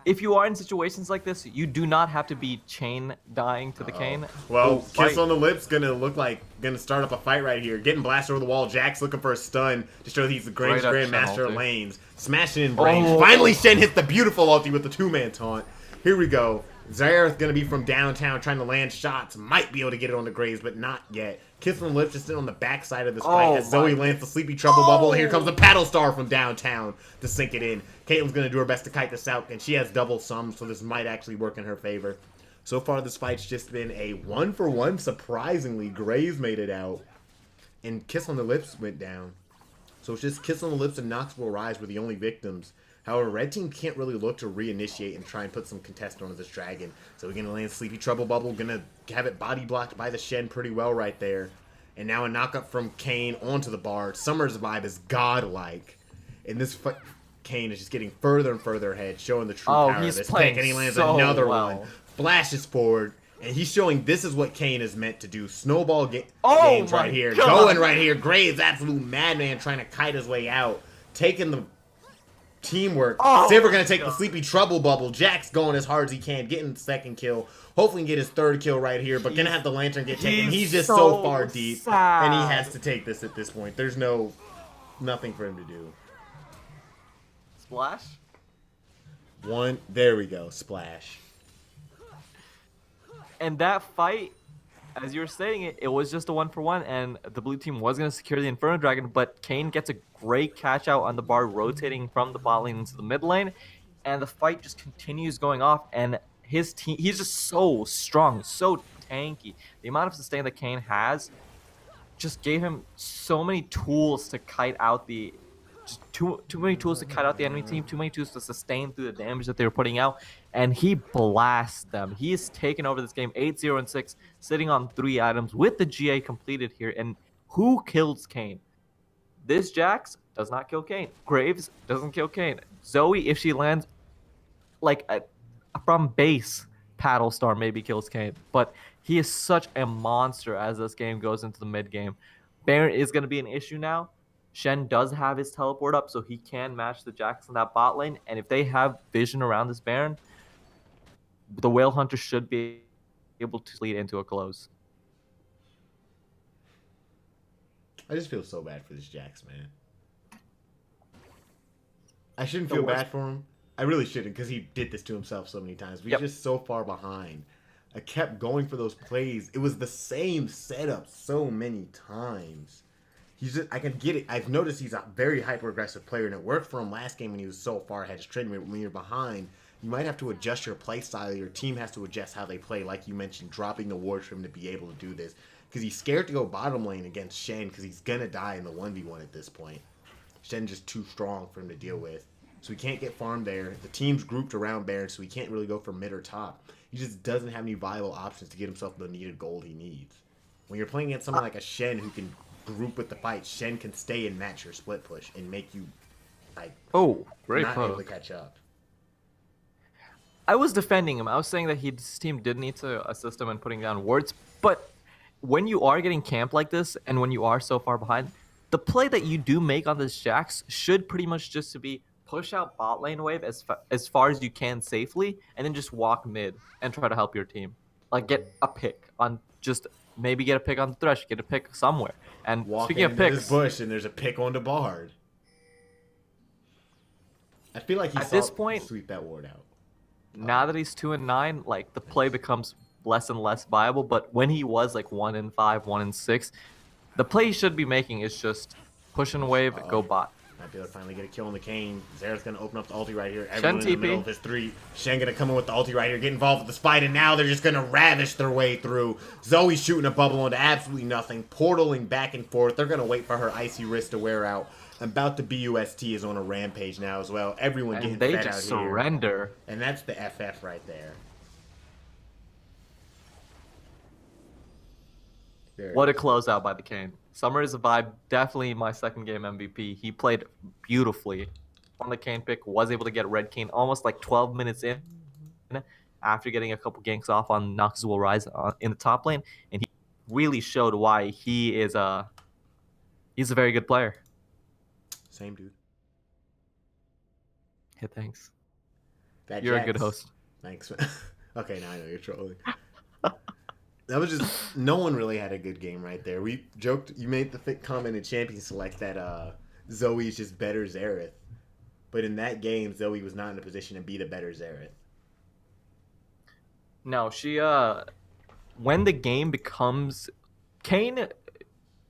if you are in situations like this, you do not have to be chain dying to the Kane. Well, Kiss on the Lips gonna start up a fight right here. Getting blasted over the wall. Jax looking for a stun to show he's the greatest Grandmaster of lanes. Smashing in range. Finally, Shen hits the beautiful ulti with the 2-man taunt. Here we go. Xerath gonna be from downtown trying to land shots. Might be able to get it on the Graves, but not yet. Kiss on the Lips just sitting on the backside of this fight as Zoe lands the Sleepy Trouble Bubble. Here comes the Paddle Star from downtown to sink it in. Caitlin's going to do her best to kite this out, and she has double sums, so this might actually work in her favor. So far, this fight's just been a 1-for-1. Surprisingly, Graves made it out, and Kiss on the Lips went down. So it's just Kiss on the Lips and Knoxville Rise were the only victims. However, Red Team can't really look to reinitiate and try and put some contest onto this dragon. So we're going to land Sleepy Trouble Bubble, going to have it body blocked by the Shen pretty well right there. And now a knockup from Kane onto the bar. Summer's vibe is godlike. And this Kane is just getting further and further ahead, showing the true power of this pick. And he lands another one. Flashes forward. And he's showing this is what Kane is meant to do. Snowball Oh games my right here. God. Going right here. Graves, absolute madman, trying to kite his way out. Taking the teamwork. Oh Sivir my going to take the God. sleepy trouble bubble. Jack's going as hard as he can. Getting the second kill. Hopefully get his third kill right here. But going to have the lantern get taken. He's just so far deep. sad. And he has to take this at this point. There's nothing for him to do. Splash? There we go. Splash. And that fight, as you were saying it was just a 1-for-1, and the blue team was going to secure the Inferno Dragon, but Kane gets a great catch out on the bar, rotating from the bot lane into the mid lane, and the fight just continues going off, and his team, he's just so strong, so tanky. The amount of sustain that Kane has just gave him so many tools to kite out the too many tools to cut out the enemy team, too many tools to sustain through the damage that they were putting out, and he blasts them. He has taken over this game 8-0 and 6, sitting on 3 items with the GA completed here. And who kills Kane? This Jax does not kill Kane. Graves doesn't kill Kane. Zoe, if she lands like from base, Paddle Star maybe kills Kane, but he is such a monster as this game goes into the mid game. Baron is going to be an issue now. Shen does have his teleport up, so he can match the Jax in that bot lane. And if they have vision around this Baron, the Whale Hunter should be able to lead into a close. I just feel so bad for this Jax, man. I shouldn't feel bad for him. I really shouldn't, because he did this to himself so many times. But he's just so far behind. I kept going for those plays. It was the same setup so many times. I can get it. I've noticed he's a very hyper-aggressive player, and it worked for him last game when he was so far ahead. When you're behind, you might have to adjust your play style. Your team has to adjust how they play, like you mentioned, dropping the ward for him to be able to do this. Because he's scared to go bottom lane against Shen, because he's going to die in the 1v1 at this point. Shen's just too strong for him to deal with. So he can't get farmed there. The team's grouped around Baron, so he can't really go for mid or top. He just doesn't have any viable options to get himself the needed gold he needs. When you're playing against someone like a Shen who can group with the fight, Shen can stay and match your split push and make you Great not poke. able to catch up. I was defending him. I was saying that his team did need to assist him in putting down wards, but when you are getting camped like this and when you are so far behind, the play that you do make on this Jax should pretty much just to be push out bot lane wave as far as you can safely, and then just walk mid and try to help your team. Like get a pick on maybe get a pick on the Thresh, get a pick somewhere. And speaking of picks, this bush and there's a pick on the Bard. I feel like at this point, sweep that ward out. Now that he's 2-9, like the play becomes less and less viable. But when he was like 1-5, 1-6, the play he should be making is just push and wave, go bot. Might be able to finally get a kill on the Kane. Zera's going to open up the ulti right here. Shen Everyone in the middle of his 3. Shen going to come in with the ulti right here, get involved with the Spite, and now they're just going to ravish their way through. Zoe's shooting a bubble onto absolutely nothing, portaling back and forth. They're going to wait for her icy wrist to wear out. About the BUST is on a rampage now as well. Everyone getting fed out here. They just surrender. And that's the FF right there. What a closeout by the Kane. Summer is a vibe. Definitely my second game MVP. He played beautifully on the Kane pick. Was able to get Red Kane almost like 12 minutes in after getting a couple ganks off on Noxus Will Rise in the top lane. And he really showed why he's a very good player. Same dude. Hey, thanks. You're a good host. Thanks. Okay, now I know you're trolling. That was just, no one really had a good game right there. We joked, you made the comment in Champion Select that Zoe's just better Xerath. But in that game, Zoe was not in a position to be the better Xerath. No, she, when the game becomes, Kane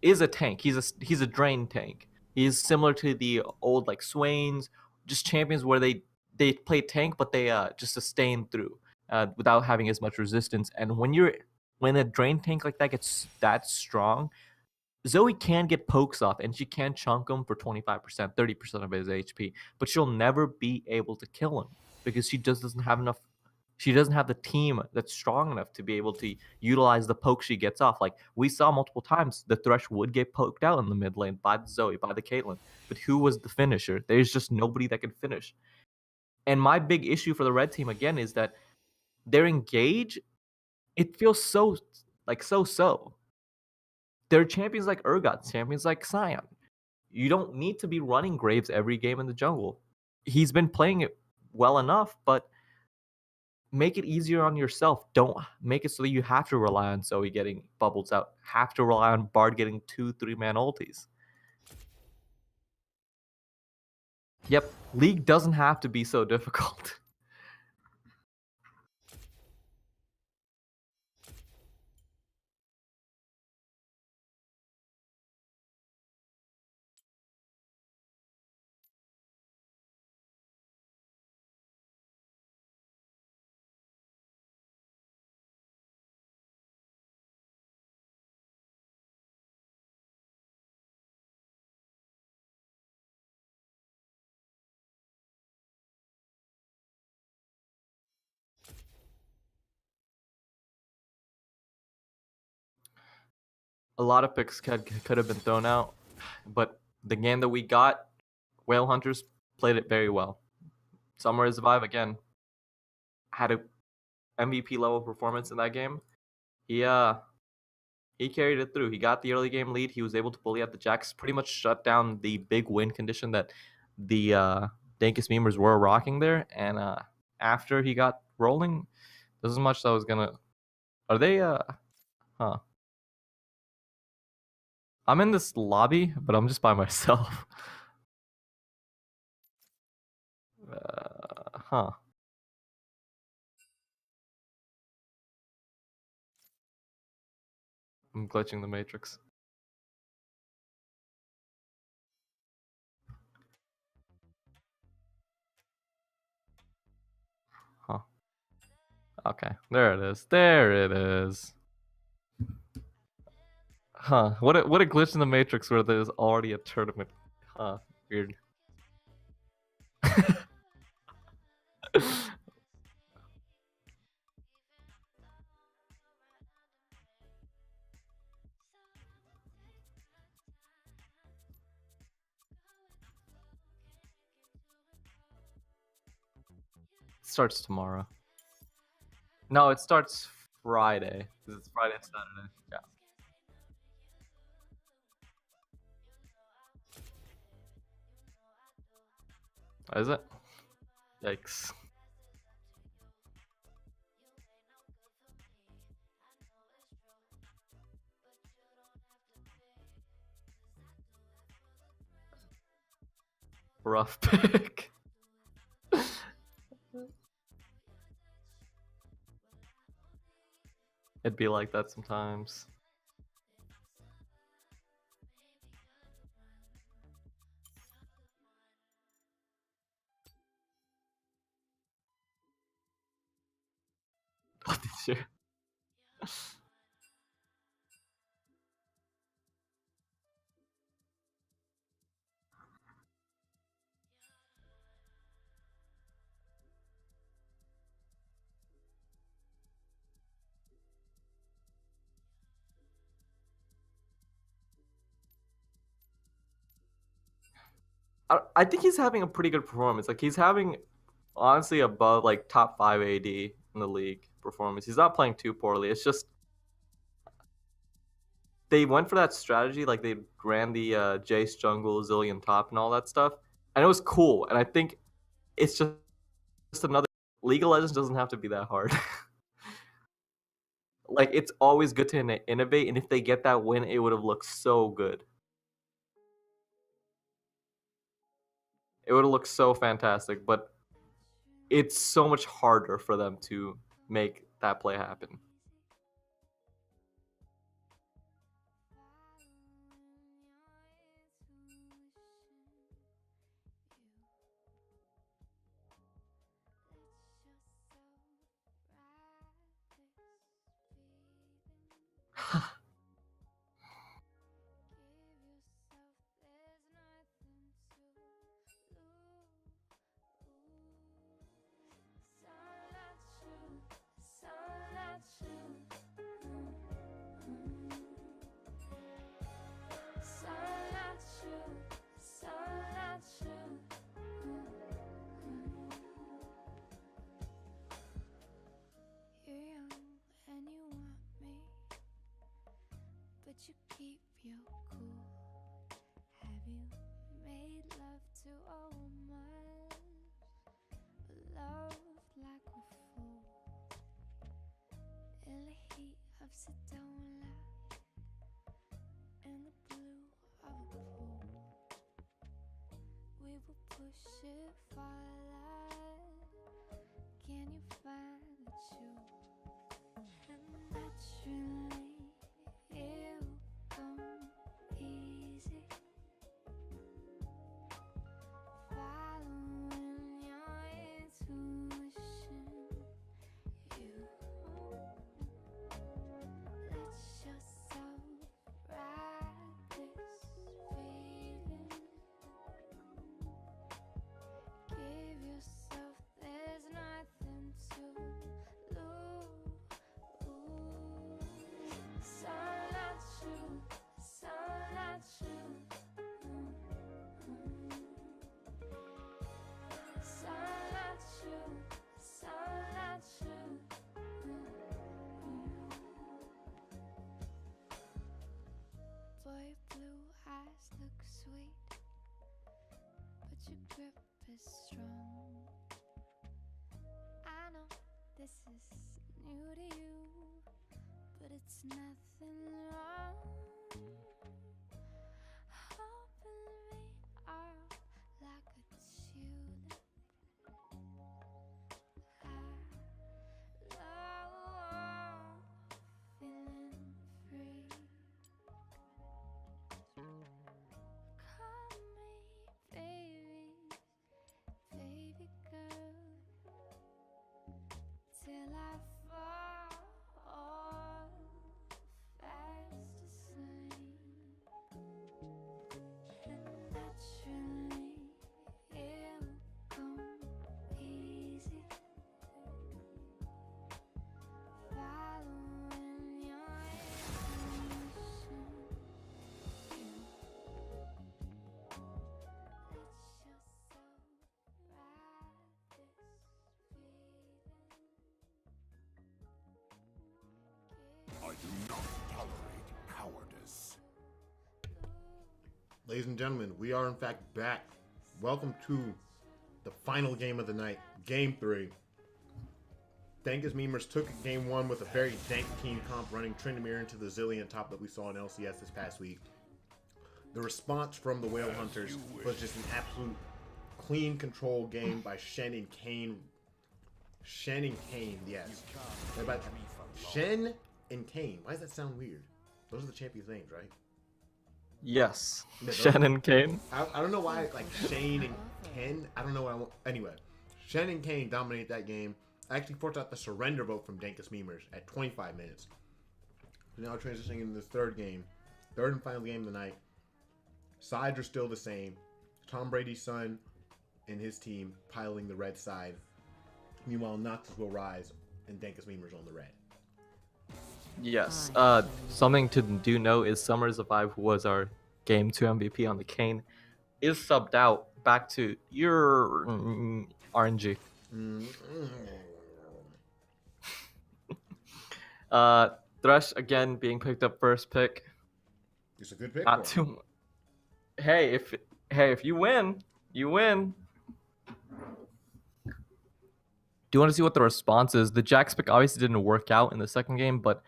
is a tank. He's a drain tank. He's similar to the old, like, Swains, just champions where they play tank, but they just sustain through without having as much resistance. And when a drain tank like that gets that strong, Zoe can get pokes off, and she can chunk him for 25%, 30% of his HP, but she'll never be able to kill him because she just doesn't have enough. She doesn't have the team that's strong enough to be able to utilize the poke she gets off. Like we saw multiple times, the Thresh would get poked out in the mid lane by the Zoe, by the Caitlyn, but who was the finisher? There's just nobody that can finish. And my big issue for the red team again is that their engage it feels so so. There are champions like Urgot, champions like Sion. You don't need to be running Graves every game in the jungle. He's been playing it well enough, but make it easier on yourself. Don't make it so that you have to rely on Zoe getting bubbles out, have to rely on Bard getting 2-3 man ultis. Yep, League doesn't have to be so difficult. A lot of picks could have been thrown out, but the game that we got, Whale Hunters played it very well. Samurai Survive again had a MVP level performance in that game. He carried it through. He got the early game lead. He was able to bully out the Jacks, pretty much shut down the big win condition that the Dankest memers were rocking there. And after he got rolling, there's much that was gonna. Are they? Huh. I'm in this lobby, but I'm just by myself. Huh. I'm glitching the matrix. Huh. Okay. There it is. There it is. Huh. What a glitch in the matrix where there's already a tournament. Huh. Weird. Starts tomorrow. No, it starts Friday. 'Cause it's Friday and Saturday. Yeah. Is it? Yikes. Rough pick. It'd be like that sometimes. What did you? I think he's having a pretty good performance. Like he's having honestly above like top 5 AD in the league performance. He's not playing too poorly. It's just they went for that strategy, like they ran the Jace jungle, Zillion top, and all that stuff, and it was cool. And I think it's just another League of Legends doesn't have to be that hard. Like it's always good to innovate, and if they get that win, it would have looked so good. It would have looked so fantastic, but it's so much harder for them to make that play happen. you keep your cool? Have you made love to a woman, loved like a fool? In the heat of Sedona, in the blue of a pool, we will push it forward. Can you find the truth? And naturally, it will come easy. Following your intuition, you let yourself ride this feeling. Give yourself, there's nothing to lose. So not true, so not true. So not true, so not true. Boy, your blue eyes look sweet, but your grip is strong. I know this is new to you, but it's nothing wrong. Open me up like a tulip. I love feeling free. Call me baby, baby girl, till I fall fast asleep. And naturally, it'll come easy. Following your intuition, let yourself ride this feeling. I do not tolerate cowardice. Ladies and gentlemen, we are in fact back. Welcome to the final game of the night, Game 3. Dankest Memers took Game 1 with a very dank team comp, running Tryndamere into the Zillion top that we saw in LCS this past week. The response from the Whale Hunters was just an absolute clean control game by Shen and Kane. Shen and Kane, yes. Shen and Kane. Why does that sound weird? Those are the champions' names, right? Yes. Yeah, those- Shannon Kane. I don't know why, like, Shane and Ken. I don't know what I want. Anyway, Shen and Kane dominate that game. I actually forced out the surrender vote from Dankest Memers at 25 minutes. So now transitioning into this third game. Third and final game of the night. Sides are still the same. Tom Brady's son and his team piling the red side. Meanwhile, Noxus will rise and Dankest Memers on the red. Yes. Something to do note is Summers of Five, who was our Game 2 MVP on the Kane, is subbed out back to your RNG. Thresh again being picked up first pick. It's a good pick. Not for him. too. Hey, if you win, you win. Do you want to see what the response is? The Jax pick obviously didn't work out in the second game, but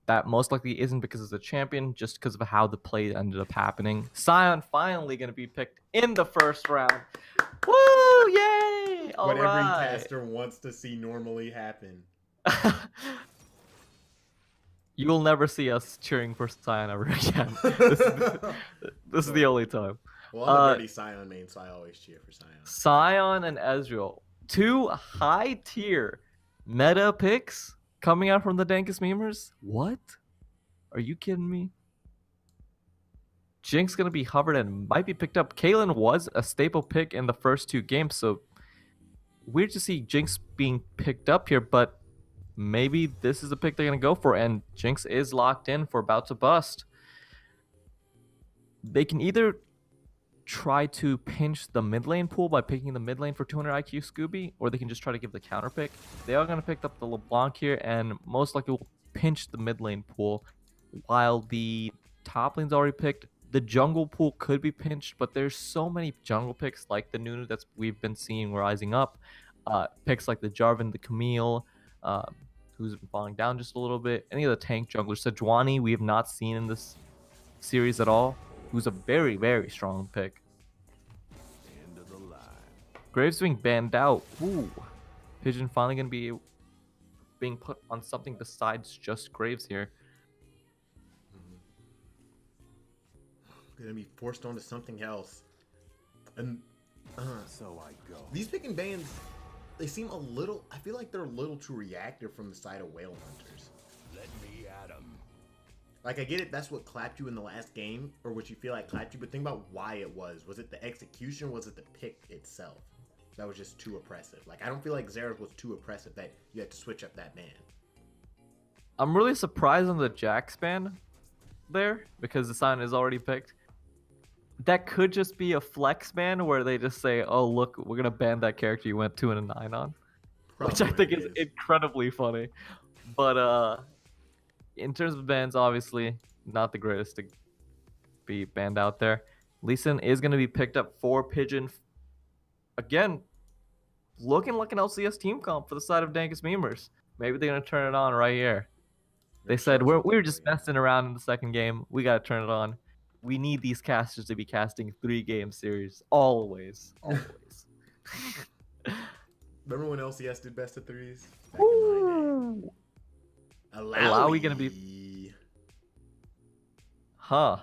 that most likely isn't because of the champion, just because of how the play ended up happening. Sion finally going to be picked in the first round. Woo! Yay! All What every right. caster wants to see normally happen. You will never see us cheering for Sion ever again. This is the only time. Well, I'm a dirty Sion main, so I always cheer for Sion. Sion and Ezreal, two high-tier meta picks coming out from the Dankest Memers? What? Are you kidding me? Jinx gonna be hovered and might be picked up. Caitlyn was a staple pick in the first two games, so weird to see Jinx being picked up here, but maybe this is the pick they're gonna go for, and Jinx is locked in for about to bust. They can either try to pinch the mid lane pool by picking the mid lane for 200 IQ Scooby, or they can just try to give the counter pick. They are going to pick up the LeBlanc here, and most likely will pinch the mid lane pool, while the top lane's already picked. The jungle pool could be pinched, but there's so many jungle picks like the Nunu that's we've been seeing rising up. Picks like the Jarvan, the Camille, uh, who's been falling down just a little bit. Any of the tank junglers, Sejuani, we have not seen in this series at all, who's a very, very strong pick. End of the line. Graves being banned out. Ooh. Pigeon finally going to be being put on something besides just Graves here. Gonna be forced onto something else. And So I go. these picking bans, they seem a little, I feel like they're a little too reactive from the side of whale hunters. Let me at 'em. Like, I get it, that's what clapped you in the last game, or what you feel like clapped you, but think about why it was. Was it the execution, was it the pick itself? That was just too oppressive. Like, I don't feel like Xerath was too oppressive that you had to switch up that ban. I'm really surprised on the Jax ban there because the sign is already picked. That could just be a flex ban where they just say, "Oh, look, we're gonna ban that character you went 2-9 on," which I think is incredibly funny. But in terms of bans, obviously not the greatest to be banned out there. Lee Sin is gonna be picked up for Pigeon. Again, looking like an LCS team comp for the side of Dankest Memers. Maybe they're gonna turn it on right here. They said we were just messing around in the second game. We gotta turn it on. We need these casters to be casting 3-game series always, always. Remember when LCS did best of threes? Back in my day. Alawi gonna be, huh?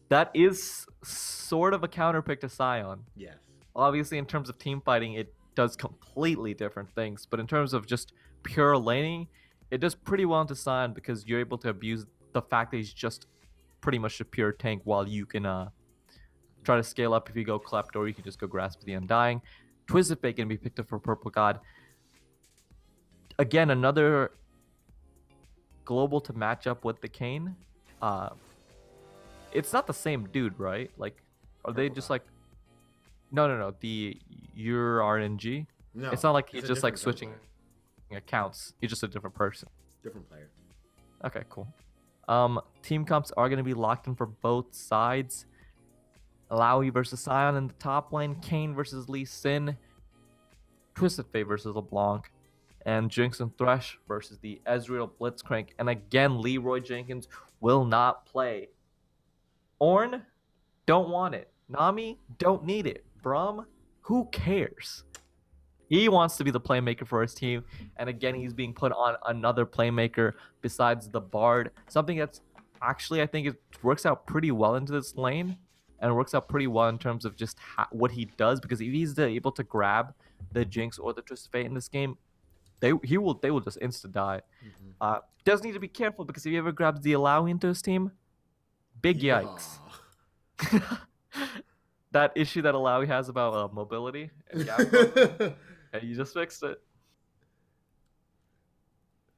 That is sort of a counter pick to Sion. Yes. Obviously, in terms of team fighting, it does completely different things. But in terms of just pure laning, it does pretty well into Sion because you're able to abuse the fact that he's just pretty much a pure tank while you can try to scale up if you go Klept, or you can just go Grasp the Undying. Twisted Fate can be picked up for Purple God. Again, another global to match up with the Kayn. It's not the same dude, right? Like, are they just like... No. Your RNG. No. It's not like he's a just like different switching player. accounts. He's just a different person. Different player. Okay, cool. Team comps are going to be locked in for both sides. Alawi versus Sion in the top lane. Kayn versus Lee Sin. Twisted Fate versus LeBlanc. And Jinx and Thresh versus the Ezreal Blitzcrank. And again, Leroy Jenkins will not play. Ornn, don't want it. Nami, don't need it. Braum, who cares? He wants to be the playmaker for his team, and again, he's being put on another playmaker besides the Bard. Something that's actually, I think, it works out pretty well into this lane, and works out pretty well in terms of just what he does. Because if he's able to grab the Jinx or the Twisted Fate in this game, they will just insta die. Does need to be careful because if he ever grabs the Alawi into his team, big yikes. That issue that Alawi has about mobility and gap growth, and you just fixed it.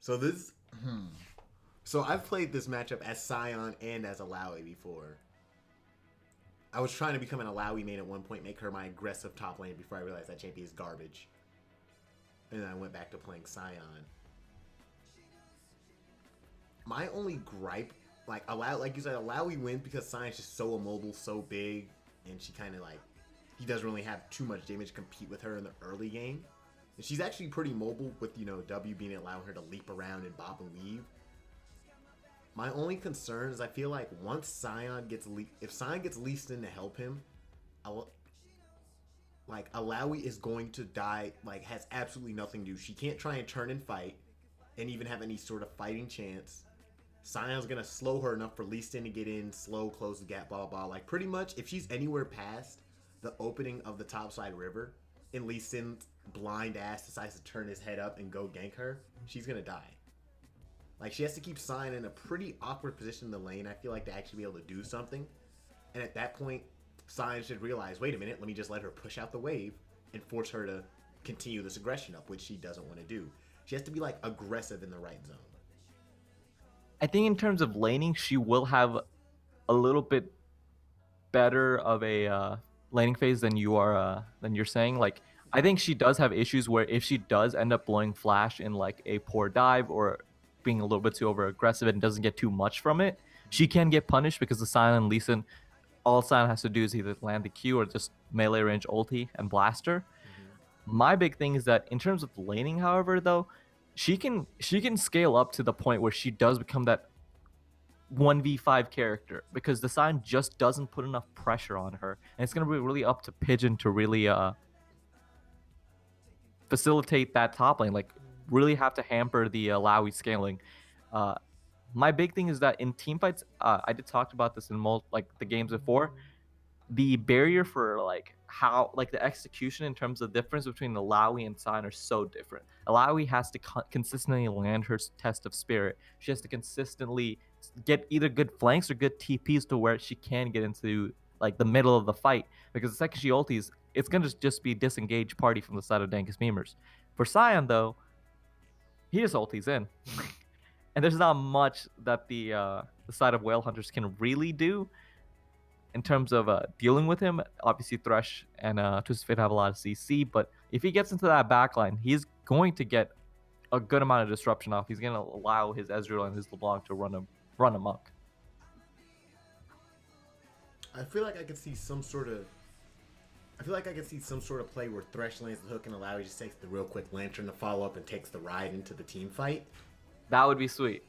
So this... So I've played this matchup as Sion and as Alawi before. I was trying to become an Alawi main at one point, make her my aggressive top lane before I realized that champion is garbage. And then I went back to playing Sion. My only gripe, like you said, Alawi wins because Sion's just so immobile, so big, and she kind of like, he doesn't really have too much damage to compete with her in the early game. And she's actually pretty mobile with, you know, W being allowing her to leap around and bob and weave. My only concern is I feel like once Sion gets if Sion gets leased in to help him, like Alawi is going to die, like has absolutely nothing to do. She can't try and turn and fight and even have any sort of fighting chance. Sion's gonna slow her enough for Lee Sin to get in, slow, close the gap, blah, blah, blah. Like, pretty much, if she's anywhere past the opening of the topside river, and Lee Sin's blind ass decides to turn his head up and go gank her, she's gonna die. Like, she has to keep Sion in a pretty awkward position in the lane, I feel like, to actually be able to do something. And at that point, Sion should realize, wait a minute, let me just let her push out the wave and force her to continue this aggression up, which she doesn't want to do. She has to be, like, aggressive in the right zone. I think in terms of laning, she will have a little bit better of a laning phase than you're saying. Like, I think she does have issues where if she does end up blowing flash in like a poor dive or being a little bit too over aggressive and doesn't get too much from it, She can get punished because the Sion and Lee Sin, all Sion has to do is either land the Q or just melee range ulti and blaster. My big thing is that in terms of laning, however, though, she can scale up to the point where she does become that 1v5 character because the Sion just doesn't put enough pressure on her, and it's gonna be really up to Pigeon to really facilitate that top lane, like really have to hamper the Lowy scaling. My big thing is that in team fights, I did talk about this in like the games before. The barrier for like how like the execution in terms of the difference between Alawi and Sion are so different. Alawi has to consistently land her test of spirit. She has to consistently get either good flanks or good TPs to where she can get into like the middle of the fight, because the second she ultis, it's gonna just be disengaged party from the side of Dankest memers. For Sion though, he just ultis in. And there's not much that the side of Whale Hunters can really do in terms of dealing with him. Obviously, Thresh and Twisted Fate have a lot of CC, but if he gets into that backline, he's going to get a good amount of disruption off. He's going to allow his Ezreal and his LeBlanc to run amok. I feel like I could see some sort of play where Thresh lands the hook and Alawi just takes the real quick lantern to follow up and takes the ride into the team fight. That would be sweet.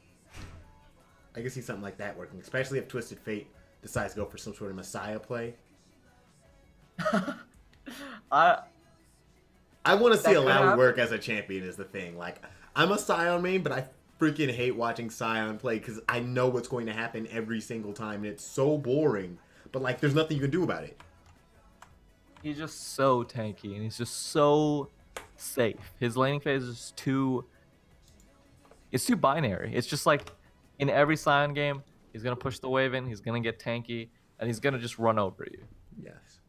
I can see something like that working, especially if Twisted Fate decides to go for some sort of Messiah play. I want to see That could Alawi happen. work as a champion is the thing. Like, I'm a Sion main, but I freaking hate watching Sion play because I know what's going to happen every single time, and it's so boring. But, like, there's nothing you can do about it. He's just so tanky, and he's just so safe. His laning phase is too... It's too binary. It's just like, in every Sion game, he's going to push the wave in, he's going to get tanky, and he's going to just run over you. Yes.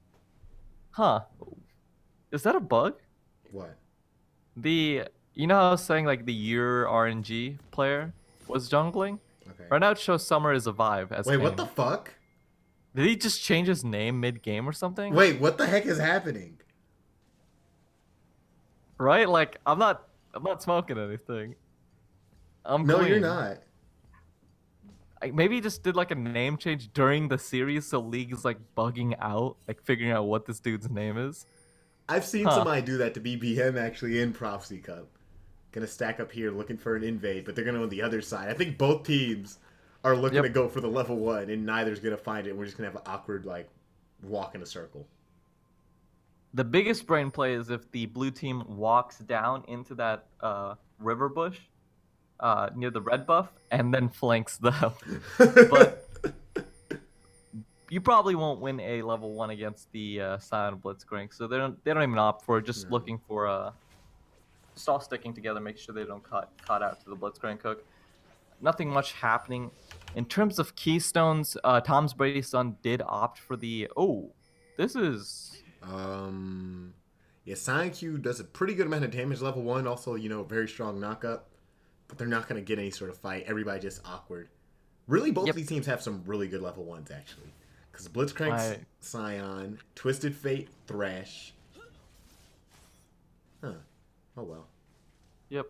Huh. Is that a bug? What? You know how I was saying, like, the year RNG player was jungling? Okay. Right now it shows Summer is a vibe as Wait, what King. the fuck? Did he just change his name mid-game or something? Wait, what the heck is happening? Right? Like, I'm not smoking anything. I'm No, clean. you're not. Maybe he just did like a name change during the series, so League is like bugging out, like figuring out what this dude's name is. I've seen Huh. somebody do that to BBM actually in Prophecy Cup. Gonna stack up here looking for an invade, but they're gonna on the other side. I think both teams are looking Yep. to go for the level 1, and neither's gonna find it. We're just gonna have an awkward, like, walk in a circle. The biggest brain play is if the blue team walks down into that river bush near the red buff and then flanks them. But you probably won't win a level 1 against the Sion Blitzcrank, so they don't even opt for it. Just No. looking for just all sticking together, make sure they don't caught out to the Blitzcrank hook. Nothing much happening in terms of keystones. Tom's Brady's son did opt for the this is Yeah, Scion Q does a pretty good amount of damage level 1. Also, you know, very strong knockup. But they're not going to get any sort of fight. Everybody just awkward. Really, both Yep. these teams have some really good level 1s, actually. Because Blitzcrank's Scion, Twisted Fate, Thresh. Huh. Oh, well. Yep.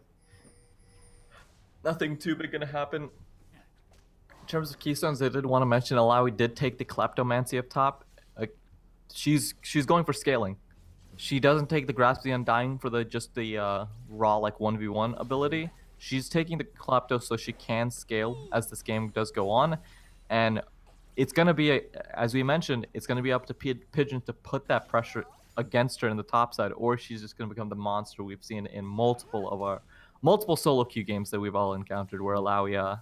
Nothing too big gonna happen. In terms of keystones, I did want to mention Alawi did take the Kleptomancy up top. She's going for scaling. She doesn't take the Grasp of the Undying for the raw like 1v1 ability. She's taking the Klepto so she can scale as this game does go on, and it's gonna be as we mentioned, it's gonna be up to Pigeon to put that pressure against her in the top side, or she's just gonna become the monster we've seen in multiple solo queue games that we've all encountered, where Alawi,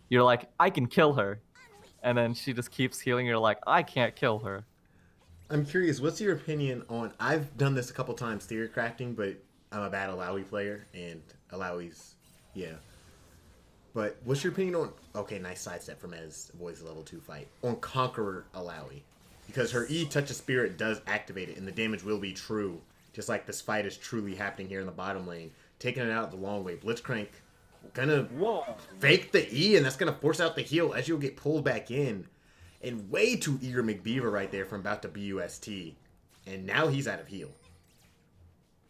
you're like, I can kill her, and then she just keeps healing. You're like, I can't kill her. I'm curious, what's your opinion on... I've done this a couple times, theory crafting, but I'm a bad Alawi player, and Alawi's... Yeah. But what's your opinion on... Okay, nice sidestep from Ez, avoids a level 2 fight. On Conqueror Alawi. Because her E, Touch of Spirit, does activate it, and the damage will be true. Just like this fight is truly happening here in the bottom lane. Taking it out the long way. Blitzcrank gonna fake the E, and that's gonna force out the heal as you'll get pulled back in. And way too eager McBeaver right there from about to BUST. And now he's out of heal.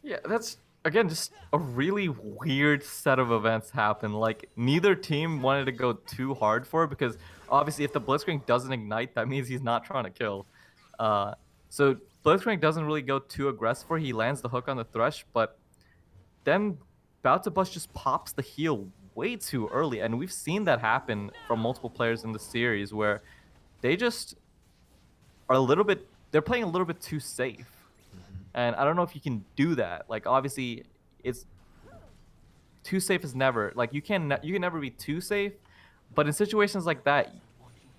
Yeah, that's again, just a really weird set of events happened. Like, neither team wanted to go too hard for it because obviously, if the Blitzcrank doesn't ignite, that means he's not trying to kill. Uh, so Blitzcrank doesn't really go too aggressive for it. He lands the hook on the Thresh, but then Bout to Bust just pops the heal way too early. And we've seen that happen from multiple players in the series where they just are a little bit, they're playing a little bit too safe. And I don't know if you can do that. Like, obviously, it's too safe is never. Like, you can never be too safe, but in situations like that,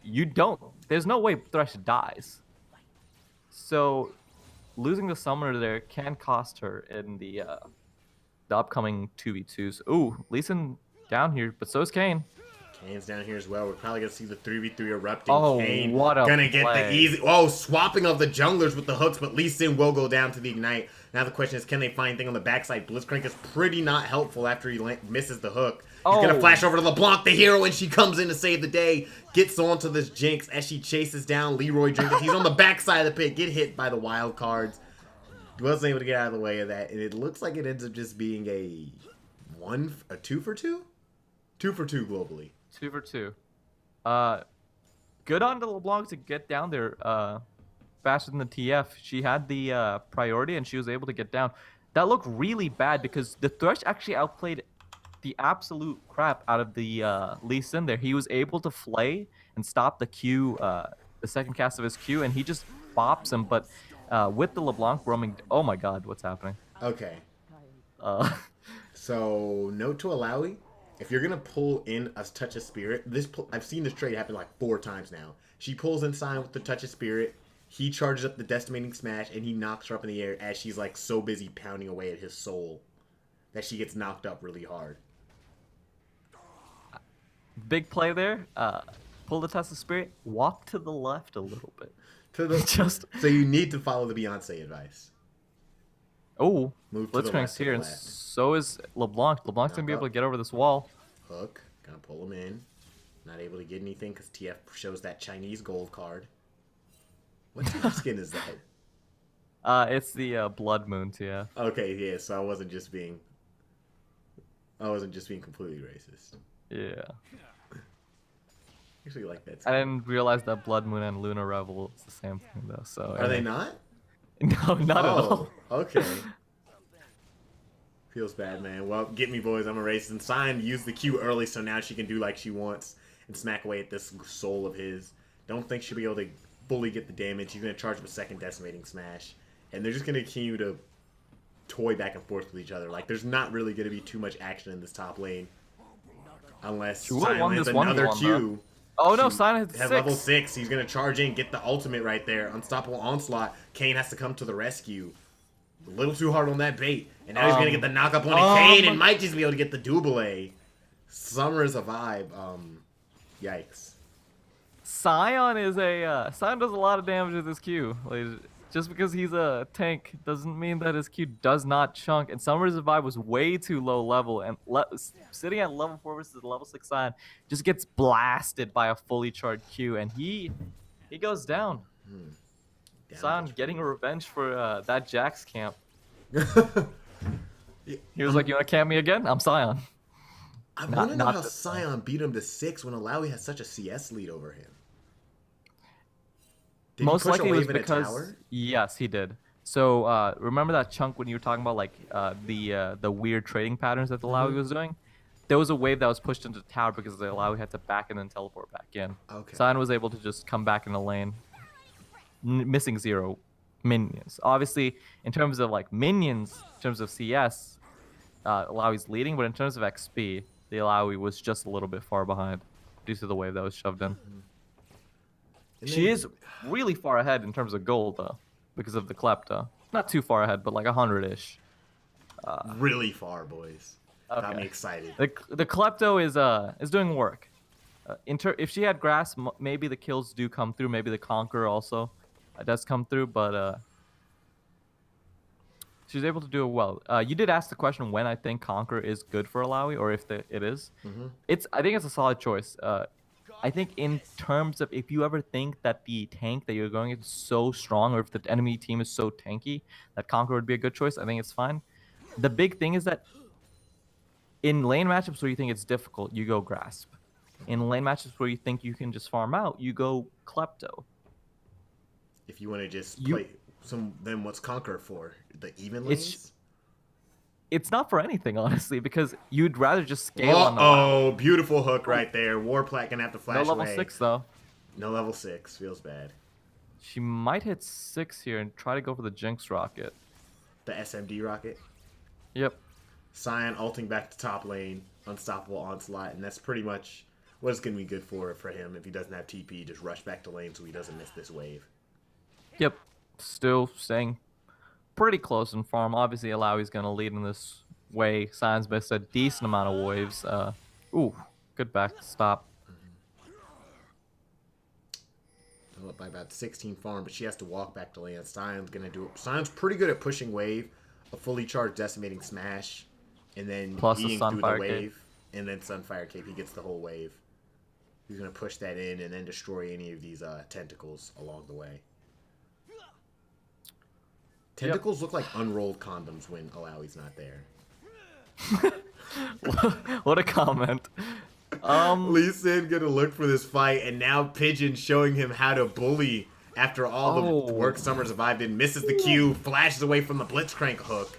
you don't. There's no way Thresh dies. So losing the summoner there can cost her in the upcoming 2v2s. Ooh, Lee Sin down here, but so is Kane. Kane's down here as well. We're probably gonna see the 3v3 erupting. Oh, Kane what a gonna get the play. easy. Oh, swapping of the junglers with the hooks, but Lee Sin will go down to the ignite. Now the question is, can they find anything on the backside? Blitzcrank is pretty not helpful after he misses the hook. He's gonna flash over to LeBlanc, the hero, and she comes in to save the day. Gets onto this Jinx as she chases down Leroy Jenkins. He's on the backside of the pit, get hit by the wild cards. Wasn't able to get out of the way of that, and it looks like it ends up just being a 2 for 2? 2 for 2 globally. 2 for 2. Good on the LeBlanc to get down there faster than the TF. She had the priority and she was able to get down. That looked really bad because the Thresh actually outplayed the absolute crap out of the Lee Sin there. He was able to flay and stop the Q, the second cast of his Q, and he just bops him. But with the LeBlanc roaming, oh my god, what's happening? Okay. Uh, So, note to Alawi, if you're going to pull in a Touch of Spirit, I've seen this trade happen like 4 times now. She pulls in Sign with the Touch of Spirit, he charges up the Decimating Smash, and he knocks her up in the air as she's like so busy pounding away at his soul that she gets knocked up really hard. big play there. Pull the test of spirit. Walk to the left a little bit. To the, Just so you need to follow the Beyonce advice. oh, Move to the Blitzcrank's left, here, to and the left. so is LeBlanc. LeBlanc's gonna be able to get over this wall. Hook, gonna pull him in. Not able to get anything because TF shows that Chinese gold card. What type of skin is that? It's the Blood Moon, yeah. Okay, yeah, so I wasn't just being completely racist. Yeah. Actually like that I skin. didn't realize that Blood Moon and Luna Revel is the same thing though. So Are they not? No, not at all. Okay. Feels bad, man. Well, get me, boys. I'm a racist. And Sign used the Q early, so now she can do like she wants and smack away at this soul of his. Don't think she'll be able to fully get the damage. He's going to charge up a second Decimating Smash. And they're just going to continue to toy back and forth with each other. Like, there's not really going to be too much action in this top lane. Unless She would've Sign won lands this one another though. Q. Oh no, She Sign hit has 6. level 6. He's going to charge in, get the ultimate right there. Unstoppable Onslaught. Kane has to come to the rescue. A little too hard on that bait. And now he's going to get the knock-up on Kane and might just be able to get the double. Summer is a vibe. Yikes. Scion is a Scion does a lot of damage with his Q. Like, just because he's a tank doesn't mean that his Q does not chunk. And Summer's vibe was way too low level, and sitting at level 4 versus the level 6 Scion just gets blasted by a fully charged Q, and he goes down. Scion getting a revenge for that Jax camp. He was like, "You want to camp me again? I'm Scion." I want to know not how this Scion beat him to 6 when Alawi has such a CS lead over him. Did Most he push likely a it was wave in a because tower? yes, he did. So remember that chunk when you were talking about like the weird trading patterns that the Lawi was doing? There was a wave that was pushed into the tower because the Lawi had to back and then teleport back in. Okay. Scion was able to just come back in the lane, missing 0 minions. Obviously, in terms of like minions, in terms of CS, Alawi's leading, but in terms of XP, the Alawi was just a little bit far behind due to the wave that was shoved in. And She then- is really far ahead in terms of gold, though, because of the Klepta. Not too far ahead, but like 100-ish. really far, boys. Got Okay. me excited. The Klepto is doing work. If she had grass, maybe the kills do come through. Maybe the Conqueror also does come through, but she's able to do it well. You did ask the question when I think Conqueror is good for Alawi, or if it is. I think it's a solid choice. I think in terms of if you ever think that the tank that you're going is so strong, or if the enemy team is so tanky that Conqueror would be a good choice, I think it's fine. The big thing is that in lane matchups where you think it's difficult, you go grasp. In lane matchups where you think you can just farm out, you go klepto. If you want to just You play then what's Conquer for? The even it's lanes? it's not for anything, honestly, because you'd rather just scale on the WoW. Oh, beautiful hook right there. Warplat gonna have to No flash level away. 6 though. No level 6. Feels bad. She might hit 6 here and try to go for the Jinx rocket. The SMD rocket. Yep. Scion ulting back to top lane. Unstoppable onslaught. And that's pretty much what it's going to be good for him if he doesn't have TP. Just rush back to lane so he doesn't miss this wave. Yep. Still staying pretty close in farm. Obviously, Alawi's going to lead in this way. Sion's missed a decent amount of waves. Ooh, good back stop. Up by about 16 farm, but she has to walk back to lane. Sion's going to do it. Sion's pretty good at pushing wave, a fully charged decimating smash, and then Plus the eating through the Sunfire wave, Cape. and then Sunfire Cape. He gets the whole wave. He's going to push that in and then destroy any of these tentacles along the way. Tentacles look like unrolled condoms when Alawi's not there. What a comment. Lee Sin gonna look for this fight, and now Pigeon showing him how to bully after all the work Summer survived in. Misses the Q, flashes away from the Blitzcrank hook,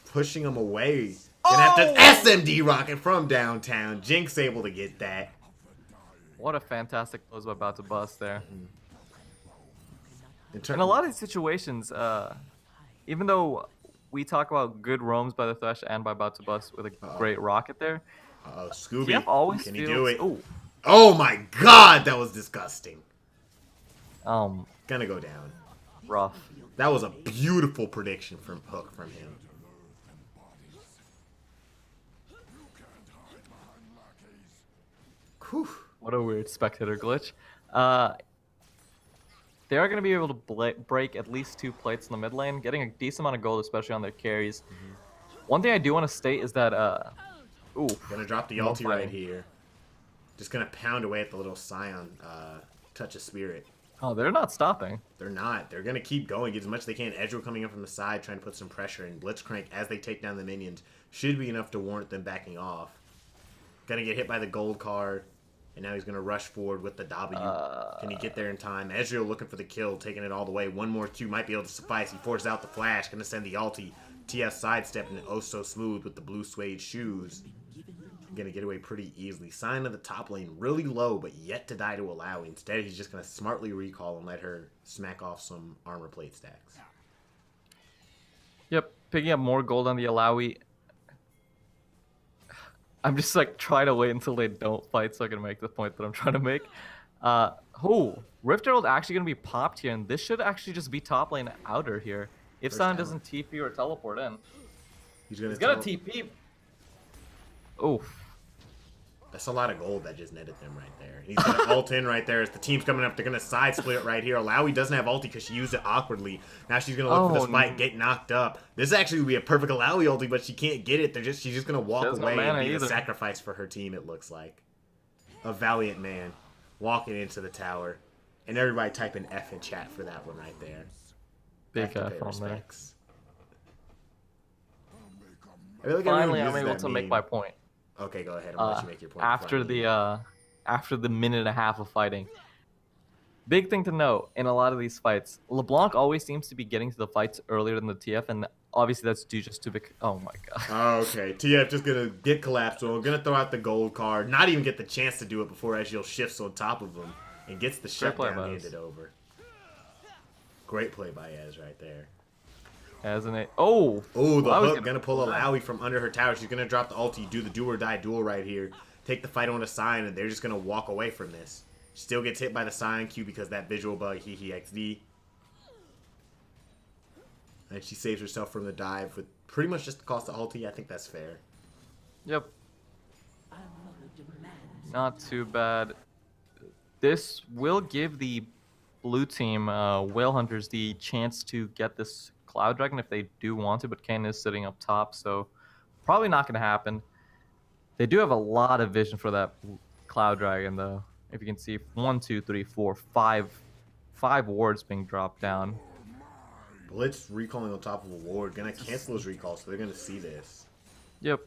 pushing him away. Gonna have to SMD rocket from downtown. Jinx able to get that. What a fantastic close by About to Bust there. In In a lot of these situations, even though we talk about good roams by the Thresh and by About to Bust with a great rocket there, Scooby, TF always can feels, he do it? Ooh, Oh my god, that was disgusting. Gonna go down. rough. That was a beautiful prediction from Hook from him. Whew. What a weird spectator glitch. They are going to be able to break at least 2 plates in the mid lane, getting a decent amount of gold, especially on their carries. One thing I do want to state is that, ooh, Gonna drop the no ulti right fighting. here. Just gonna pound away at the little Scion touch of spirit. Oh, they're not stopping. They're not. They're gonna keep going as much as they can. Edgewell coming in from the side, trying to put some pressure in. Blitzcrank as they take down the minions should be enough to warrant them backing off. Gonna get hit by the gold card, and now he's gonna rush forward with the W. Can he get there in time? Ezreal looking for the kill, taking it all the way. One more Q might be able to suffice. He forces out the flash, gonna send the ulti. TS sidestepping it oh so smooth with the blue suede shoes. Gonna get away pretty easily. Sign of the top lane really low, but yet to die to Alawi. Instead, he's just gonna smartly recall and let her smack off some armor plate stacks. Yep, picking up more gold on the Alawi. I'm just like trying to wait until they don't fight so I can make the point that I'm trying to make. Rift Herald actually going to be popped here, and this should actually just be top lane outer here. If First Sion down. doesn't TP or teleport in. He's gonna He's got a tell- TP. Oof. That's a lot of gold that just netted them right there. He's gonna ult in right there as the team's coming up. They're gonna side split it right here. Alawi doesn't have ulti because she used it awkwardly. Now she's gonna look for this fight, get knocked up. This actually would be a perfect Alawi ulti, but she can't get it. She's just gonna walk She has no away and mana be the either. sacrifice for her team. It looks like a valiant man walking into the tower, and everybody type an F in chat for that one right there. Big Have to pay F on there. respects. I feel like everyone Finally, I'm uses able that to make meme. my point. Okay, go ahead. I'm gonna let you make your point. After the minute and a half of fighting. Big thing to note in a lot of these fights, LeBlanc always seems to be getting to the fights earlier than the TF, and obviously that's due just to oh my god. Oh, okay. TF just gonna get collapsed. So I'm gonna throw out the gold card. Not even get the chance to do it before Ezreal shifts on top of him and gets the Great play shutdown by Ez. handed over. Great play by Ez right there. Hasn't it? Oh, Oh, the I was hook gonna pull Alawi from under her tower. She's gonna drop the ulti, do the do or die duel right here. Take the fight on a Scion, and they're just gonna walk away from this. Still gets hit by the Scion Q because that visual bug, he XD. And she saves herself from the dive with pretty much just the cost of ulti. I think that's fair. Yep. Not too bad. This will give the blue team, Whale Hunters, the chance to get this Cloud Dragon if they do want to, but Kane is sitting up top, so probably not going to happen. They do have a lot of vision for that Cloud Dragon, though. If you can see, 1, 2, 3, 4, 5 wards being dropped down. Blitz recalling on top of a ward. Gonna cancel his recall, so they're gonna see this. Yep.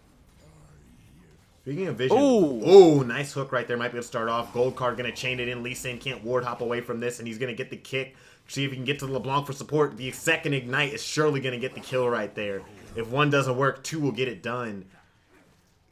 Speaking of vision, Ooh. oh, nice hook right there. Might be able to start off. Gold card gonna chain it in. Lee Sin can't ward hop away from this, and he's gonna get the kick. See if he can get to LeBlanc for support. The second ignite is surely gonna get the kill right there. If one doesn't work, two will get it done.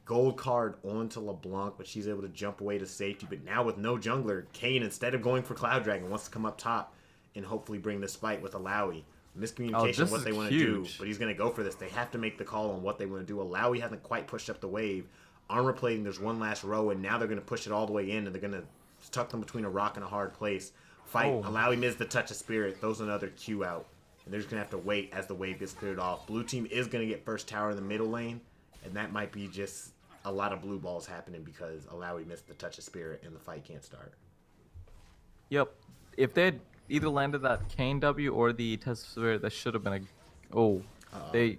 Gold card onto LeBlanc, but she's able to jump away to safety. But now with no jungler, Kane, instead of going for Cloud Dragon, wants to come up top and hopefully bring this fight with Alawi. Miscommunication this what is they want to do, huge. but he's going to go for this. They have to make the call on what they want to do. Alawi hasn't quite pushed up the wave. Armor plating, there's one last row, and now they're going to push it all the way in, and they're going to tuck them between a rock and a hard place. Fight. Oh. Alawi missed the touch of spirit, throws another Q out. And they're just going to have to wait as the wave gets cleared off. Blue team is going to get first tower in the middle lane, and that might be just a lot of blue balls happening because Alawi missed the touch of spirit and the fight can't start. Yep. If they'd either landed that Kane W or the Test of Spirit, that should have been a... Oh. They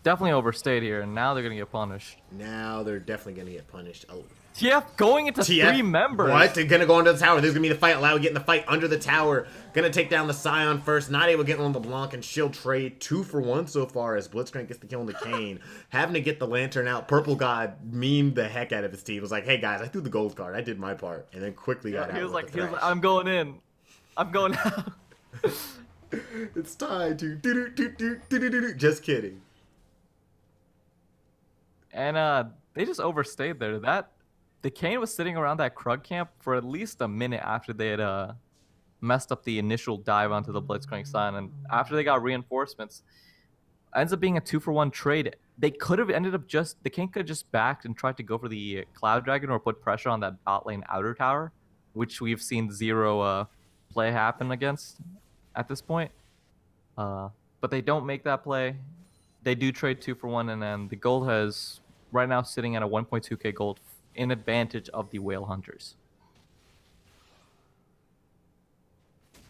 definitely overstayed here, and now they're going to get punished. Now they're definitely going to get punished. Oh. TF going into three members. What? They're going to go into the tower. There's going to be the fight. Alawi getting the fight under the tower. Going to take down the Scion first. Not able to get on the LeBlanc and shield trade. 2 for 1 so far as Blitzcrank gets the kill on the Kane. Having to get the Lantern out. Purple God memed the heck out of his team. He was like, hey guys, I threw the gold card. I did my part. And then quickly got out. He was with like, the I'm going in. I'm going out. It's time to do. Just kidding. And they just overstayed there. The Kane was sitting around that Krug camp for at least a minute after they had messed up the initial dive onto the Blitzcrank sign, and after they got reinforcements, ends up being a 2-for-1 trade. They could have ended up the Kane could have just backed and tried to go for the Cloud Dragon or put pressure on that bot lane outer tower, which we've seen zero play happen against at this point. But they don't make that play. They do trade 2-for-1, and then the gold has right now sitting at a 1.2k gold in advantage of the Whale Hunters.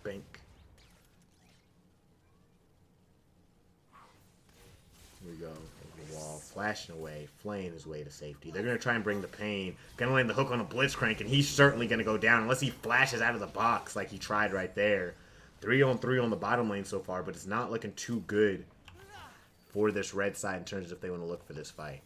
Bank. Here we go. Over the wall. Flashing away. Flaying his way to safety. They're going to try and bring the pain. Going to land the hook on a Blitzcrank, and he's certainly going to go down unless he flashes out of the box like he tried right there. 3-on-3 on the bottom lane so far, but it's not looking too good for this red side in terms of if they want to look for this fight.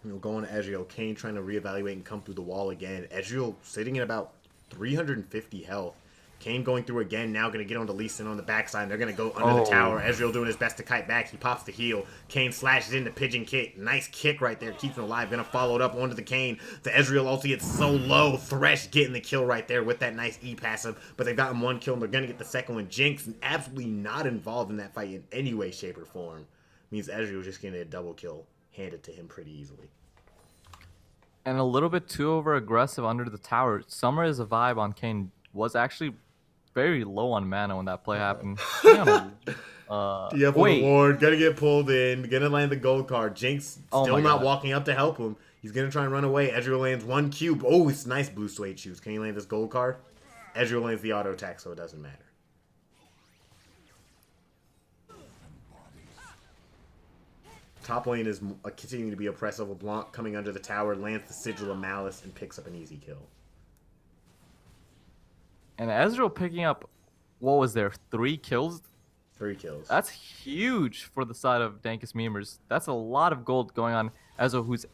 We'll go on to Ezreal. Kane trying to reevaluate and come through the wall again. Ezreal sitting at about 350 health. Kane going through again, now going to get onto Lee Sin on the backside. They're going to go under the tower. Ezreal doing his best to kite back. He pops the heal. Kane slashes into Pigeon kick. Nice kick right there. Keeps him alive. Going to follow it up onto the Kane. The Ezreal ulti, it's so low. Thresh getting the kill right there with that nice E passive. But they've gotten one kill and they're going to get the second one. Jinx absolutely not involved in that fight in any way, shape, or form. Means Ezreal just getting a double kill handed to him pretty easily. And a little bit too over aggressive under the tower. Summer is a vibe on Kane was actually very low on mana when that play happened. DF wait. Ward, gonna get pulled in, gonna land the gold card. Jinx Oh still my not God. walking up to help him. He's gonna try and run away. Ezreal lands one cube. Oh, it's nice blue suede shoes. Can he land this gold card? Ezreal lands the auto attack, so it doesn't matter. Top lane is continuing to be oppressive. LeBlanc coming under the tower, lands the Sigil of Malice, and picks up an easy kill. And Ezreal picking up, what was there, 3 kills? 3 kills. That's huge for the side of Dankest memers. That's a lot of gold going on. Ezreal,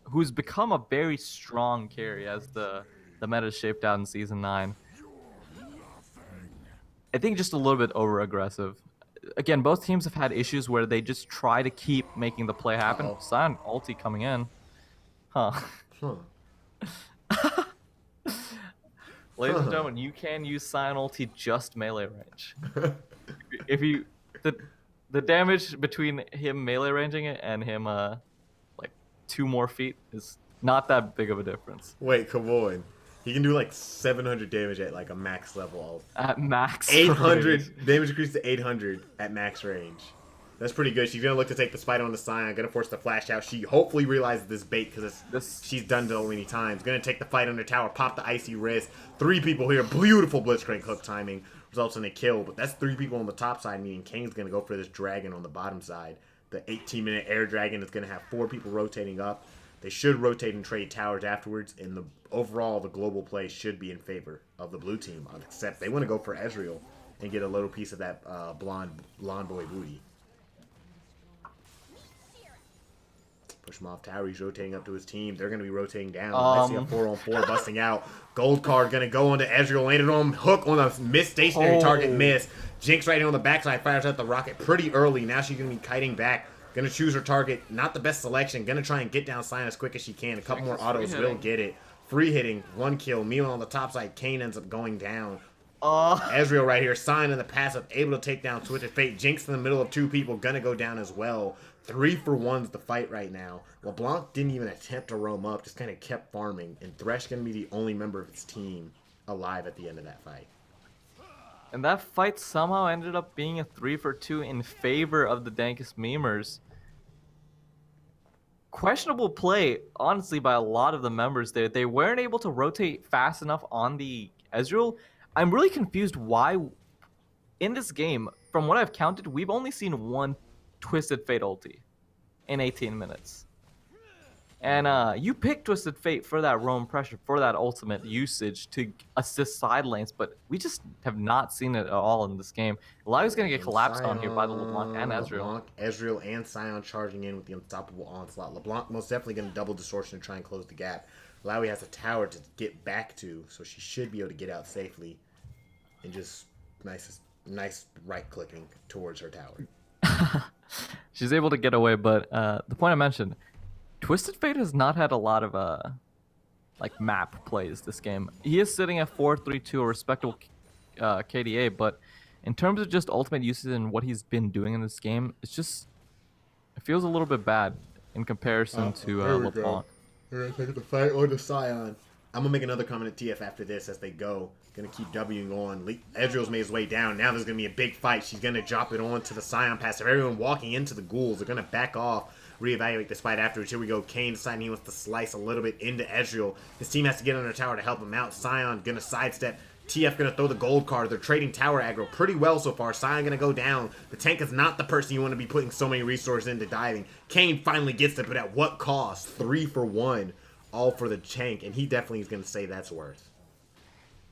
who's become a very strong carry as the meta is shaped out in Season 9. I think just a little bit over-aggressive. Again, both teams have had issues where they just try to keep making the play happen. Uh-oh. Sion ulti coming in. Huh. Huh. Ladies and gentlemen, you can use Sion ulti just melee range. If you the damage between him melee ranging it and him like 2 more feet is not that big of a difference. Wait, come on. He can do like 700 damage at like a max level. At max 800 range. damage increased to 800 at max range. That's pretty good. She's gonna look to take the spider on the Scion. Gonna force the flash out. She hopefully realizes this bait because she's done so many times. Gonna take the fight under tower. Pop the icy wrist. 3 people here. Beautiful Blitzcrank hook timing results in a kill. But that's 3 people on the top side. Meaning Kane's gonna go for this dragon on the bottom side. The 18-minute air dragon is gonna have 4 people rotating up. They should rotate and trade towers afterwards, and the global play should be in favor of the blue team, except they want to go for Ezreal. and get a little piece of that blonde boy booty. Push him off tower. He's rotating up to his team. They're going to be rotating down. Let's see a 4-on-4 busting out. Gold card going to go onto Ezreal. Landed on him. Hook on a missed stationary target. Miss. Jinx right in on the backside. Fires out the rocket pretty early. Now she's going to be kiting back. Going to choose her target. Not the best selection. Going to try and get down Sion as quick as she can. A couple more autos will get it. Free hitting. 1 kill. Meanwhile on the top side, Kane ends up going down. Ezreal right here. Sion in the passive. Able to take down Twisted Fate. Jinx in the middle of 2 people. Going to go down as well. 3-for-1's the fight right now. LeBlanc didn't even attempt to roam up, just kind of kept farming, and Thresh going to be the only member of his team alive at the end of that fight. And that fight somehow ended up being a 3-for-2 in favor of the Dankest memers. Questionable play, honestly, by a lot of the members there. They weren't able to rotate fast enough on the Ezreal. I'm really confused why, in this game, from what I've counted, we've only seen 1 Twisted Fate ulti in 18 minutes. And you picked Twisted Fate for that roam pressure, for that ultimate usage to assist side lanes, but we just have not seen it at all in this game. Alawi's going to get collapsed on here by the LeBlanc and Ezreal. LeBlanc, Ezreal, and Sion charging in with the unstoppable onslaught. LeBlanc most definitely going to double distortion to try and close the gap. Alawi has a tower to get back to, so she should be able to get out safely. And just nice right-clicking towards her tower. She's able to get away, but the point I mentioned, Twisted Fate has not had a lot of like map plays this game. He is sitting at 4-3-2, a respectable KDA, but in terms of just ultimate usage and what he's been doing in this game, it feels a little bit bad in comparison to LeBlanc. We're going to take the fight or the Sion. I'm going to make another comment at TF after this as they go. Going to keep Wing on. Ezreal's made his way down. Now there's going to be a big fight. She's going to drop it on to the Sion passive. Everyone walking into the ghouls. They're going to back off, reevaluate this fight afterwards. Here we go. Kane deciding he wants to slice a little bit into Ezreal. His team has to get under tower to help him out. Sion going to sidestep. TF going to throw the gold card. They're trading tower aggro pretty well so far. Sion going to go down. The tank is not the person you want to be putting so many resources into diving. Kane finally gets it, but at what cost? 3-for-1. All for the tank, and he definitely is going to say that's worth.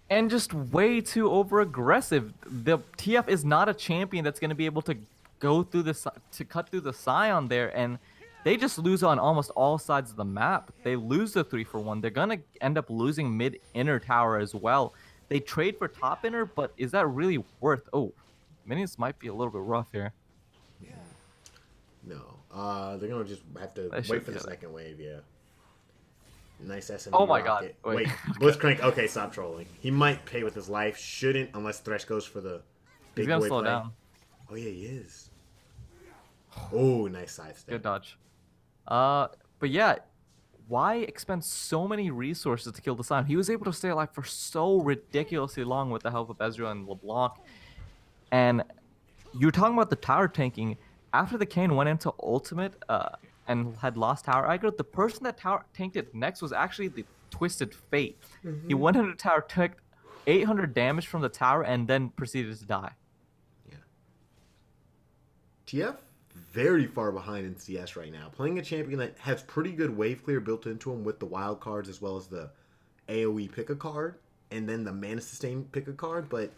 And just way too over-aggressive. The TF is not a champion that's going to be able to go through to cut through the Sion there, and they just lose on almost all sides of the map. They lose the 3-for-1. They're going to end up losing mid-inner tower as well. They trade for top inner, but is that really worth... Oh, minions might be a little bit rough here. No. They're going to just have to wait for the second wave, yeah. Nice SMG Oh my rocket. god. Wait. Blitzcrank. Okay, stop trolling. He might pay with his life. Shouldn't, unless Thresh goes for the big He's going to boy slow play. down. Oh, yeah, he is. Oh, nice sidestep. Good dodge. But yeah, why expend so many resources to kill the Sion? He was able to stay alive for so ridiculously long with the help of Ezreal and LeBlanc. And you're talking about the tower tanking. After the Kane went into ultimate and had lost tower aggro, the person that tower tanked it next was actually the Twisted Fate. He went into tower, took 800 damage from the tower, and then proceeded to die. Yeah. TF very far behind in CS right now. Playing a champion that has pretty good wave clear built into him with the wild cards as well as the AoE pick a card and then the mana sustain pick a card, but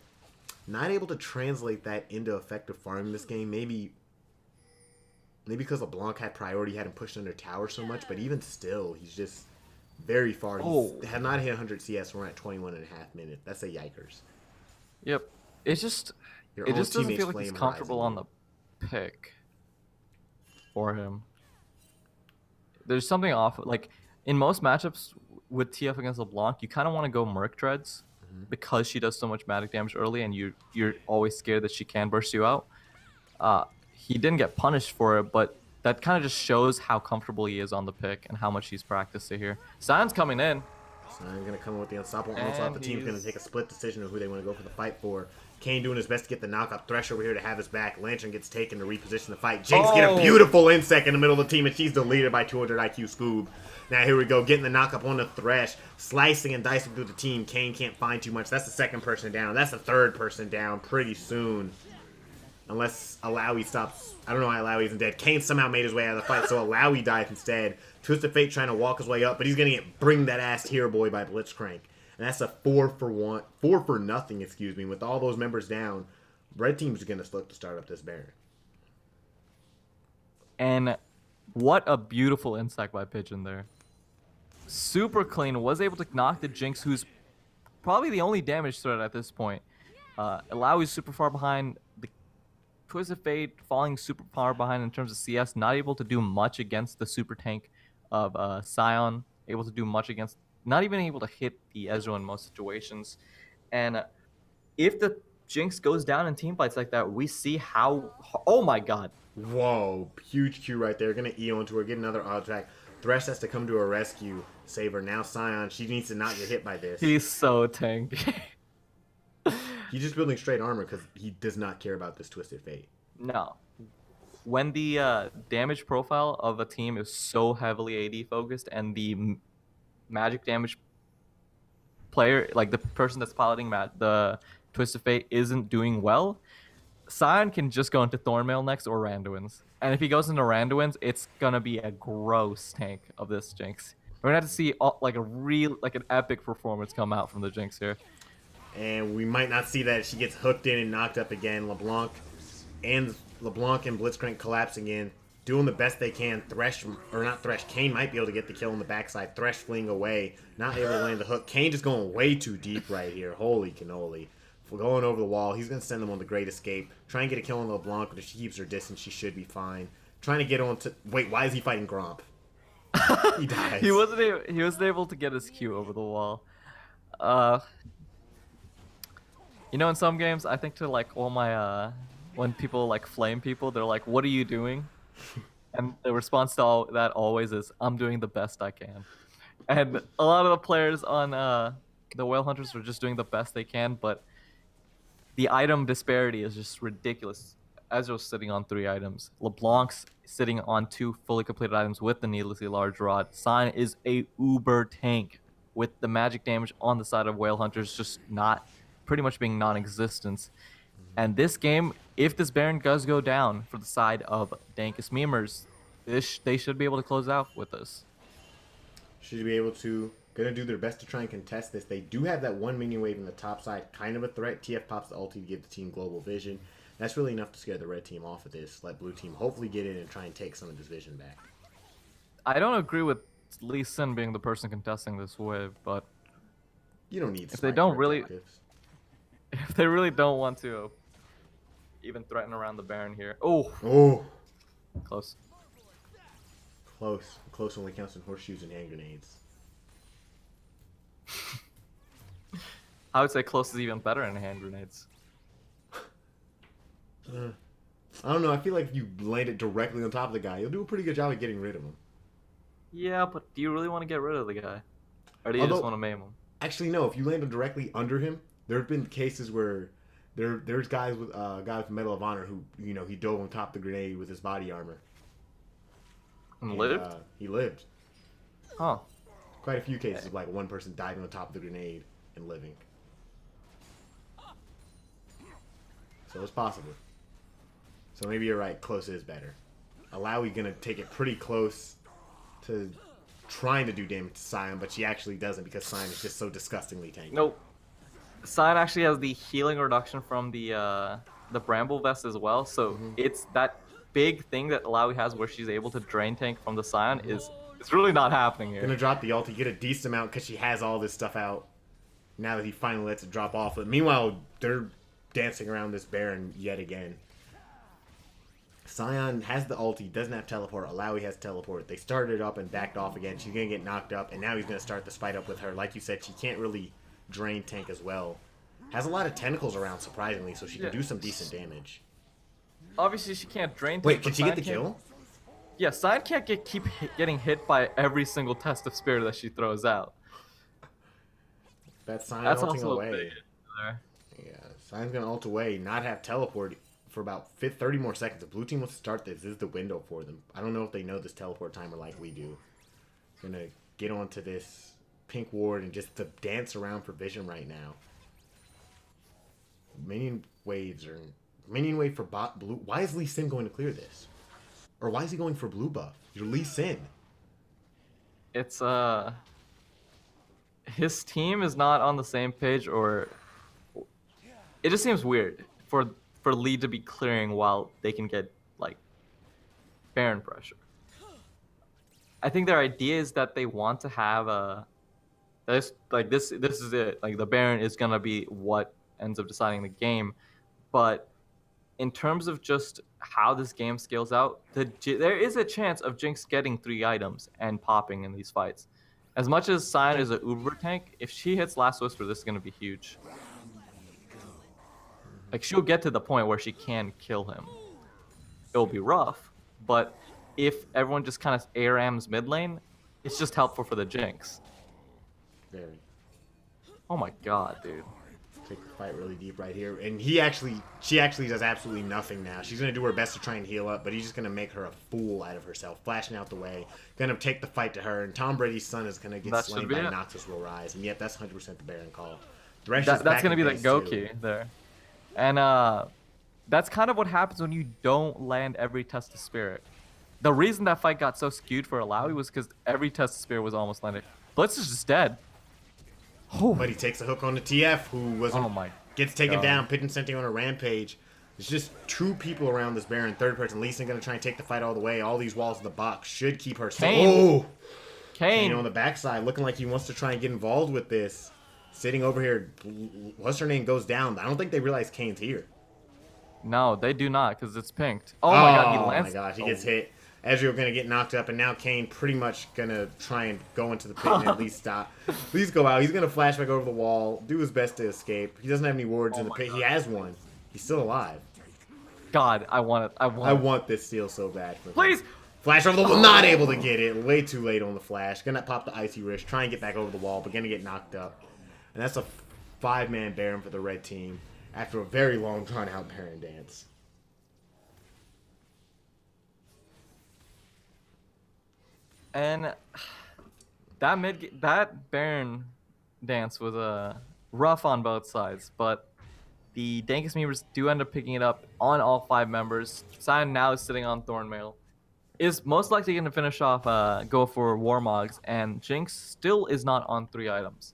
not able to translate that into effective farming this game. Maybe because LeBlanc had priority, hadn't pushed under tower so much, but even still, he's just very far. He had not hit 100 CS. We're at 21 and a half minutes. That's a yikers. Yep. It just doesn't feel like he's comfortable on the pick for him. There's something off. Like, in most matchups with TF against LeBlanc, you kind of want to go Merc Dreads because she does so much magic damage early, and you're always scared that she can burst you out. He didn't get punished for it, but that kind of just shows how comfortable he is on the pick and how much he's practiced it here. Sion's coming in. Sion going to come in with the unstoppable onslaught. The team's going to take a split decision of who they want to go for the fight for. Kane doing his best to get the knockup. Thresh over here to have his back. Lantern gets taken to reposition the fight. Jinx get a beautiful insect in the middle of the team, and she's deleted by 200 IQ Scoob. Now here we go, getting the knockup on the Thresh. Slicing and dicing through the team. Kane can't find too much. That's the second person down. That's the third person down pretty soon. Unless Alawi stops. I don't know why Alawi isn't dead. Kane somehow made his way out of the fight, so Alawi died instead. Twisted Fate trying to walk his way up, but he's going to get bring that ass here boy by Blitzcrank. and that's a 4-for-nothing, excuse me, with all those members down. Red team's gonna look to start up this Baron. And what a beautiful insect by Pigeon there. Super clean, was able to knock the Jinx, who's probably the only damage threat at this point. Illaoi is super far behind. The Twisted Fate falling super far behind in terms of CS, not able to do much against the super tank of Sion. Able to do much against, not even able to hit the Ezreal in most situations. And if the Jinx goes down in team fights like that, we see how. Oh my god. Whoa, huge Q right there. Gonna EO into her, get another auto attack. Thresh has to come to her rescue, save her. Now Sion, she needs to not get hit by this. He's so tanky. He's just building straight armor because he does not care about this Twisted Fate. No. When the damage profile of a team is so heavily AD focused and the magic damage player, like the person that's piloting the Twisted Fate, isn't doing well, Sion can just go into Thornmail next or Randuin's. And if he goes into Randuin's, it's gonna be a gross tank of this Jinx. We're gonna have to see like an epic performance come out from the Jinx here. And we might not see that. She gets hooked in and knocked up again. LeBlanc and Blitzcrank collapsing in, doing the best they can. Kane might be able to get the kill on the backside. Thresh fleeing away, not able to land the hook. Kane just going way too deep right here. Holy cannoli. Going over the wall. He's going to send them on the Great Escape. Try and get a kill on LeBlanc, but if she keeps her distance, she should be fine. Trying to get on to... Wait, why is he fighting Gromp? He dies. He wasn't able to get his Q over the wall. You know, in some games, I think to like all my when people like flame people, they're like, "What are you doing?" And the response to that always is, "I'm doing the best I can." And a lot of the players on the Whale Hunters are just doing the best they can, but the item disparity is just ridiculous. Ezreal's sitting on 3 items. LeBlanc's sitting on 2 fully completed items with the needlessly large rod. Sion is a uber tank with the magic damage on the side of Whale Hunters just not pretty much being non-existent. And this game, if this Baron does go down for the side of Dankest memers, they should be able to close out with this. Should be able to. Gonna do their best to try and contest this. They do have that one minion wave in the top side, kind of a threat. TF pops the ulti to give the team global vision. That's really enough to scare the red team off of this. Let blue team hopefully get in and try and take some of this vision back. I don't agree with Lee Sin being the person contesting this wave, but You don't need. if they don't really don't want to even threaten around the Baron here. Oh, Close. close only counts in horseshoes and hand grenades. I would say close is even better in hand grenades. I don't know. I feel like if you land it directly on top of the guy, you'll do a pretty good job at getting rid of him. Yeah, but do you really want to get rid of the guy? Or do you just want to maim him? Actually, no. If you land him directly under him, there have been cases where there's guys with guy with Medal of Honor who he dove on top of the grenade with his body armor. And lived? He lived. Huh. Quite a few cases of like one person diving on top of the grenade and living. So it's possible. So maybe you're right. Close is better. Illaoi gonna take it pretty close to trying to do damage to Sion, but she actually doesn't because Sion is just so disgustingly tanky. Nope. Sion actually has the healing reduction from the Bramble Vest as well, so it's that big thing that Illaoi has where she's able to drain tank from the Sion it's really not happening here. Gonna drop the ulti, get a decent amount because she has all this stuff out. Now that he finally lets it drop off. But meanwhile, they're dancing around this Baron yet again. Sion has the ulti, doesn't have teleport. Illaoi has teleport. They started up and backed off again. She's gonna get knocked up, and now he's gonna start the fight up with her. Like you said, she can't really drain tank as well. Has a lot of tentacles around, surprisingly, so she can do some decent damage. Obviously, she can't drain tank. Wait, can but she get the Sion kill? Yeah, Sion can't keep getting hit by every single test of spirit that she throws out. That's Sion That's ulting also away. a big there. Yeah, Sion's gonna ult away, not have teleport for about 30 more seconds. If blue team wants to start this is the window for them. I don't know if they know this teleport timer like we do. Gonna get onto this pink ward and just to dance around for vision right now. Minion wave for bot blue. Why is Lee Sin going to clear this? Or why is he going for blue buff? You're Lee Sin. It's his team is not on the same page, or it just seems weird for Lee to be clearing while they can get like Baron pressure. I think their idea is that they want to have a this is it. Like the Baron is gonna be what ends up deciding the game, but in terms of just how this game scales out, there is a chance of Jinx getting 3 items and popping in these fights. As much as Sion is an uber tank, if she hits Last Whisper, this is gonna be huge. Like she'll get to the point where she can kill him. It'll be rough, but if everyone just kind of ARAMs mid lane, it's just helpful for the Jinx. Very. Oh my god, dude. Take the fight really deep right here. And she actually does absolutely nothing now. She's going to do her best to try and heal up, but he's just going to make her a fool out of herself. Flashing out the way. Going to take the fight to her, and Tom Brady's son is going to get slain by Noxus will rise. And yet, that's 100% the Baron call. That's going to be the Goki there. And that's kind of what happens when you don't land every test of spirit. The reason that fight got so skewed for Alawi was because every test of spirit was almost landed. Blitz is just dead. Oh. But he takes a hook on the TF, who was gets taken down. Pigeon Senti on a rampage. There's just 2 people around this Baron. Third person. Lee Sin going to try and take the fight all the way. All these walls in the box should keep her safe. Kane on the backside, looking like he wants to try and get involved with this. Sitting over here, what's her name goes down. I don't think they realize Kane's here. No, they do not, because it's pinked. Oh my god, he lands. Oh my gosh, he gets hit. Ezreal gonna get knocked up, and now Kane pretty much gonna try and go into the pit and at least stop. Please go out. He's gonna flash back over the wall, do his best to escape. He doesn't have any wards in the pit. God. He has one. He's still alive. God, I want it. I want this steal so bad. Please! Flash over the wall. Not able to get it. Way too late on the flash. Gonna pop the icy wrist. Try and get back over the wall, but gonna get knocked up. And that's a 5-man Baron for the red team after a very long, drawn-out Baron dance. And that Baron dance was rough on both sides, but the Dankest members do end up picking it up on all 5 members. Sion now is sitting on Thornmail. Is most likely going to finish off go for Warmogs, and Jinx still is not on 3 items.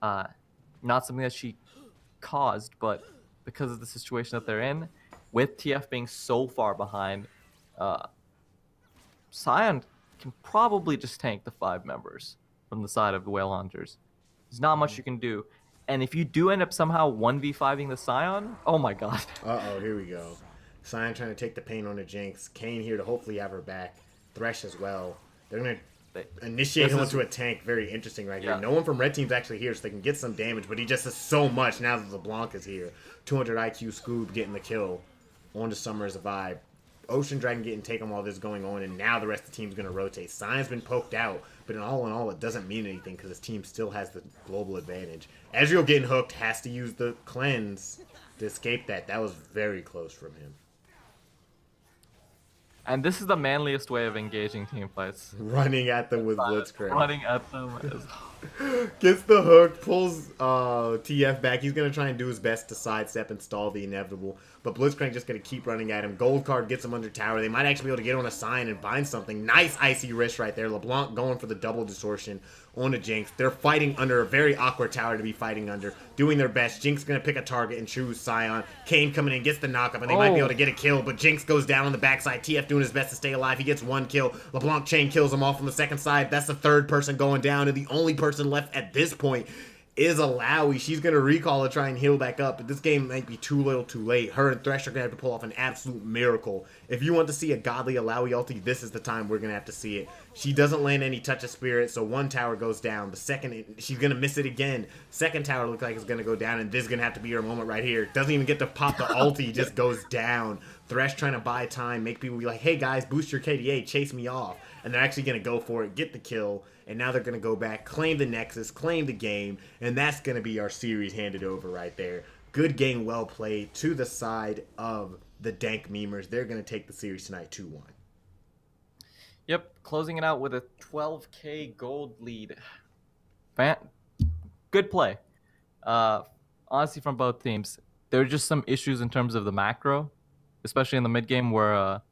Not something that she caused, but because of the situation that they're in, with TF being so far behind, Sion can probably just tank the 5 members from the side of the Whale Hunters. There's not much you can do. And if you do end up somehow 1v5ing the Sion, oh my god. Uh-oh, here we go. Sion trying to take the pain on the Jinx. Kane here to hopefully have her back. Thresh as well. They're going to initiate him into a tank. Very interesting right here. No one from red team's actually here, so they can get some damage, but he just does so much now that LeBlanc is here. 200 IQ Scoob getting the kill on to Summer as a vibe. Ocean Dragon getting taken while this is going on, and now the rest of the team's going to rotate. Sion's been poked out, but in all, it doesn't mean anything because his team still has the global advantage. Ezreal getting hooked, has to use the cleanse to escape that. That was very close from him. And this is the manliest way of engaging team fights. Running at them with Blitzcrank. Running at them is... Gets the hook, pulls TF back. He's going to try and do his best to sidestep and stall the inevitable. But Blitzcrank just going to keep running at him. Gold card gets him under tower. They might actually be able to get on a sign and bind something. Nice icy wrist right there. LeBlanc going for the double distortion on a Jinx. They're fighting under a very awkward tower to be fighting under. Doing their best. Jinx going to pick a target and choose Sion. Kane coming in, gets the knockup, and they might be able to get a kill. But Jinx goes down on the backside. TF doing his best to stay alive. He gets 1 kill. LeBlanc chain kills him off on the second side. That's the 3rd person going down. And the only person left at this point is Alawi. She's going to recall to try and heal back up, but this game might be too little too late. Her and Thresh are going to have to pull off an absolute miracle. If you want to see a godly Alawi ulti, this is the time we're going to have to see it. She doesn't land any Touch of Spirit, so 1 tower goes down. The second, she's going to miss it again. 2nd tower looks like it's going to go down, and this is going to have to be her moment right here. Doesn't even get to pop the ulti, just goes down. Thresh trying to buy time, make people be like, hey guys, boost your KDA, chase me off. And they're actually going to go for it, get the kill, and now they're going to go back, claim the Nexus, claim the game, and that's going to be our series handed over right there. Good game, well played, to the side of the Dank Memers. They're going to take the series tonight 2-1. Yep, closing it out with a 12k gold lead. Good play. Honestly, from both teams. There are just some issues in terms of the macro, especially in the mid game where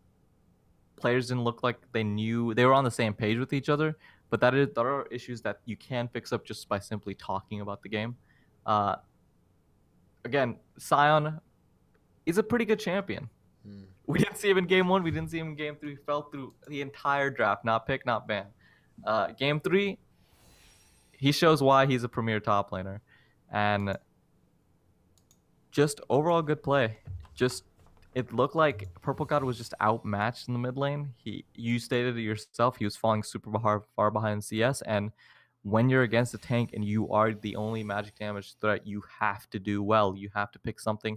players didn't look like they were on the same page with each other. but there are issues that you can fix up just by simply talking about the game. Uh, again, Sion is a pretty good champion. We didn't see him in game 1. We didn't see him in game 3. He fell through the entire draft. Not pick, not ban. Game 3, he shows why he's a premier top laner. And just overall good play. Just it looked like Purple God was just outmatched in the mid lane. You stated it yourself. He was falling super far behind CS. And when you're against a tank and you are the only magic damage threat, you have to do well. You have to pick something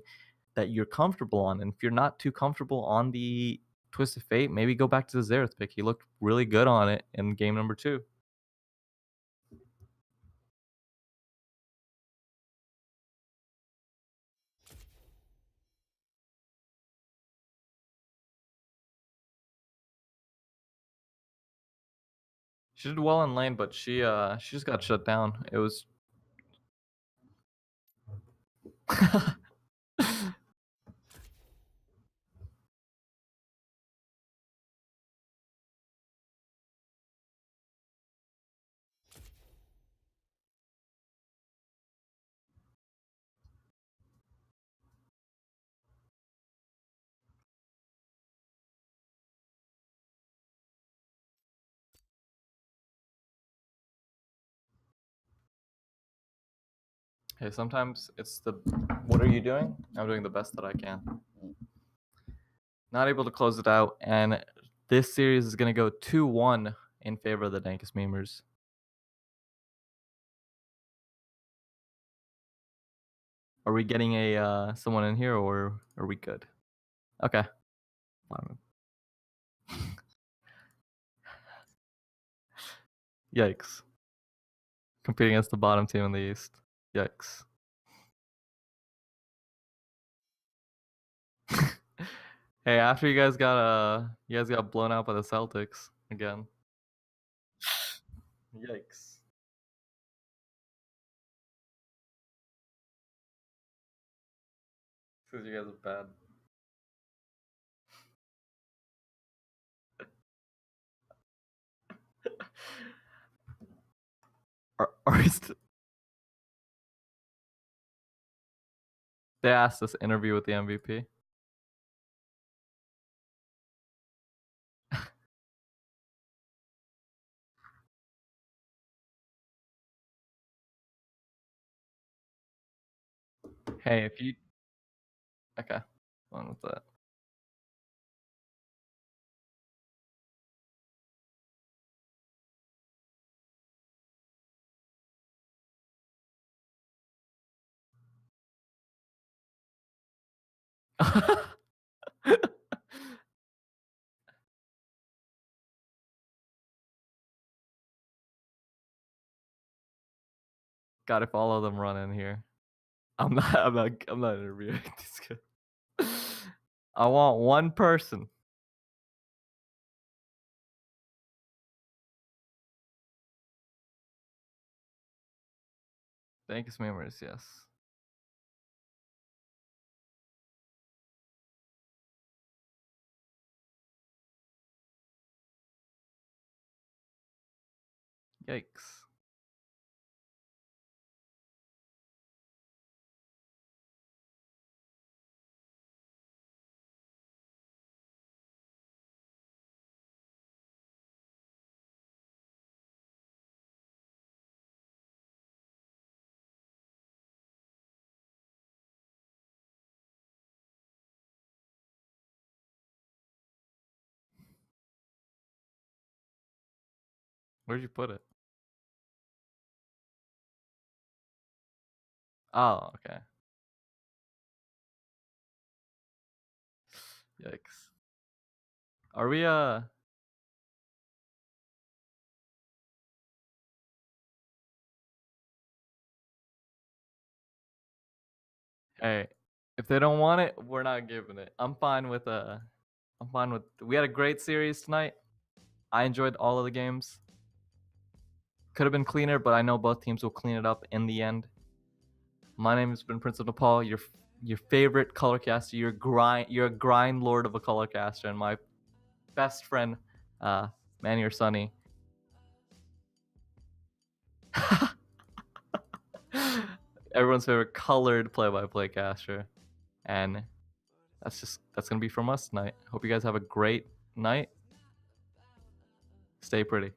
that you're comfortable on. And if you're not too comfortable on the Twisted Fate, maybe go back to the Xerath pick. He looked really good on it in game number 2. She did well in lane, but she just got shut down. It was Hey, sometimes it's the what are you doing? I'm doing the best that I can. Not able to close it out, and this series is gonna go 2-1 in favor of the Dankest memers. Are we getting a someone in here, or are we good? Okay. Fine. Yikes. Competing against the bottom team in the East. Yikes. Hey, after you guys got blown out by the Celtics again. Yikes. Because you guys are bad. Are we They asked us to interview with the MVP. Hey, if you okay, on with that. God, if all of them run in here, I'm not interviewing this guy. I want one person. Dankest memories, yes. Yikes. Where'd you put it? Oh, okay. Yikes. Are we hey, if they don't want it, we're not giving it. I'm fine with we had a great series tonight. I enjoyed all of the games. Could have been cleaner, but I know both teams will clean it up in the end. My name has been Prince of Nepal, your favorite color caster. You're a grind lord of a color caster, and my best friend, Manny or Sunny. everyone's favorite colored play-by-play caster. And that's gonna be from us tonight. Hope you guys have a great night. Stay pretty.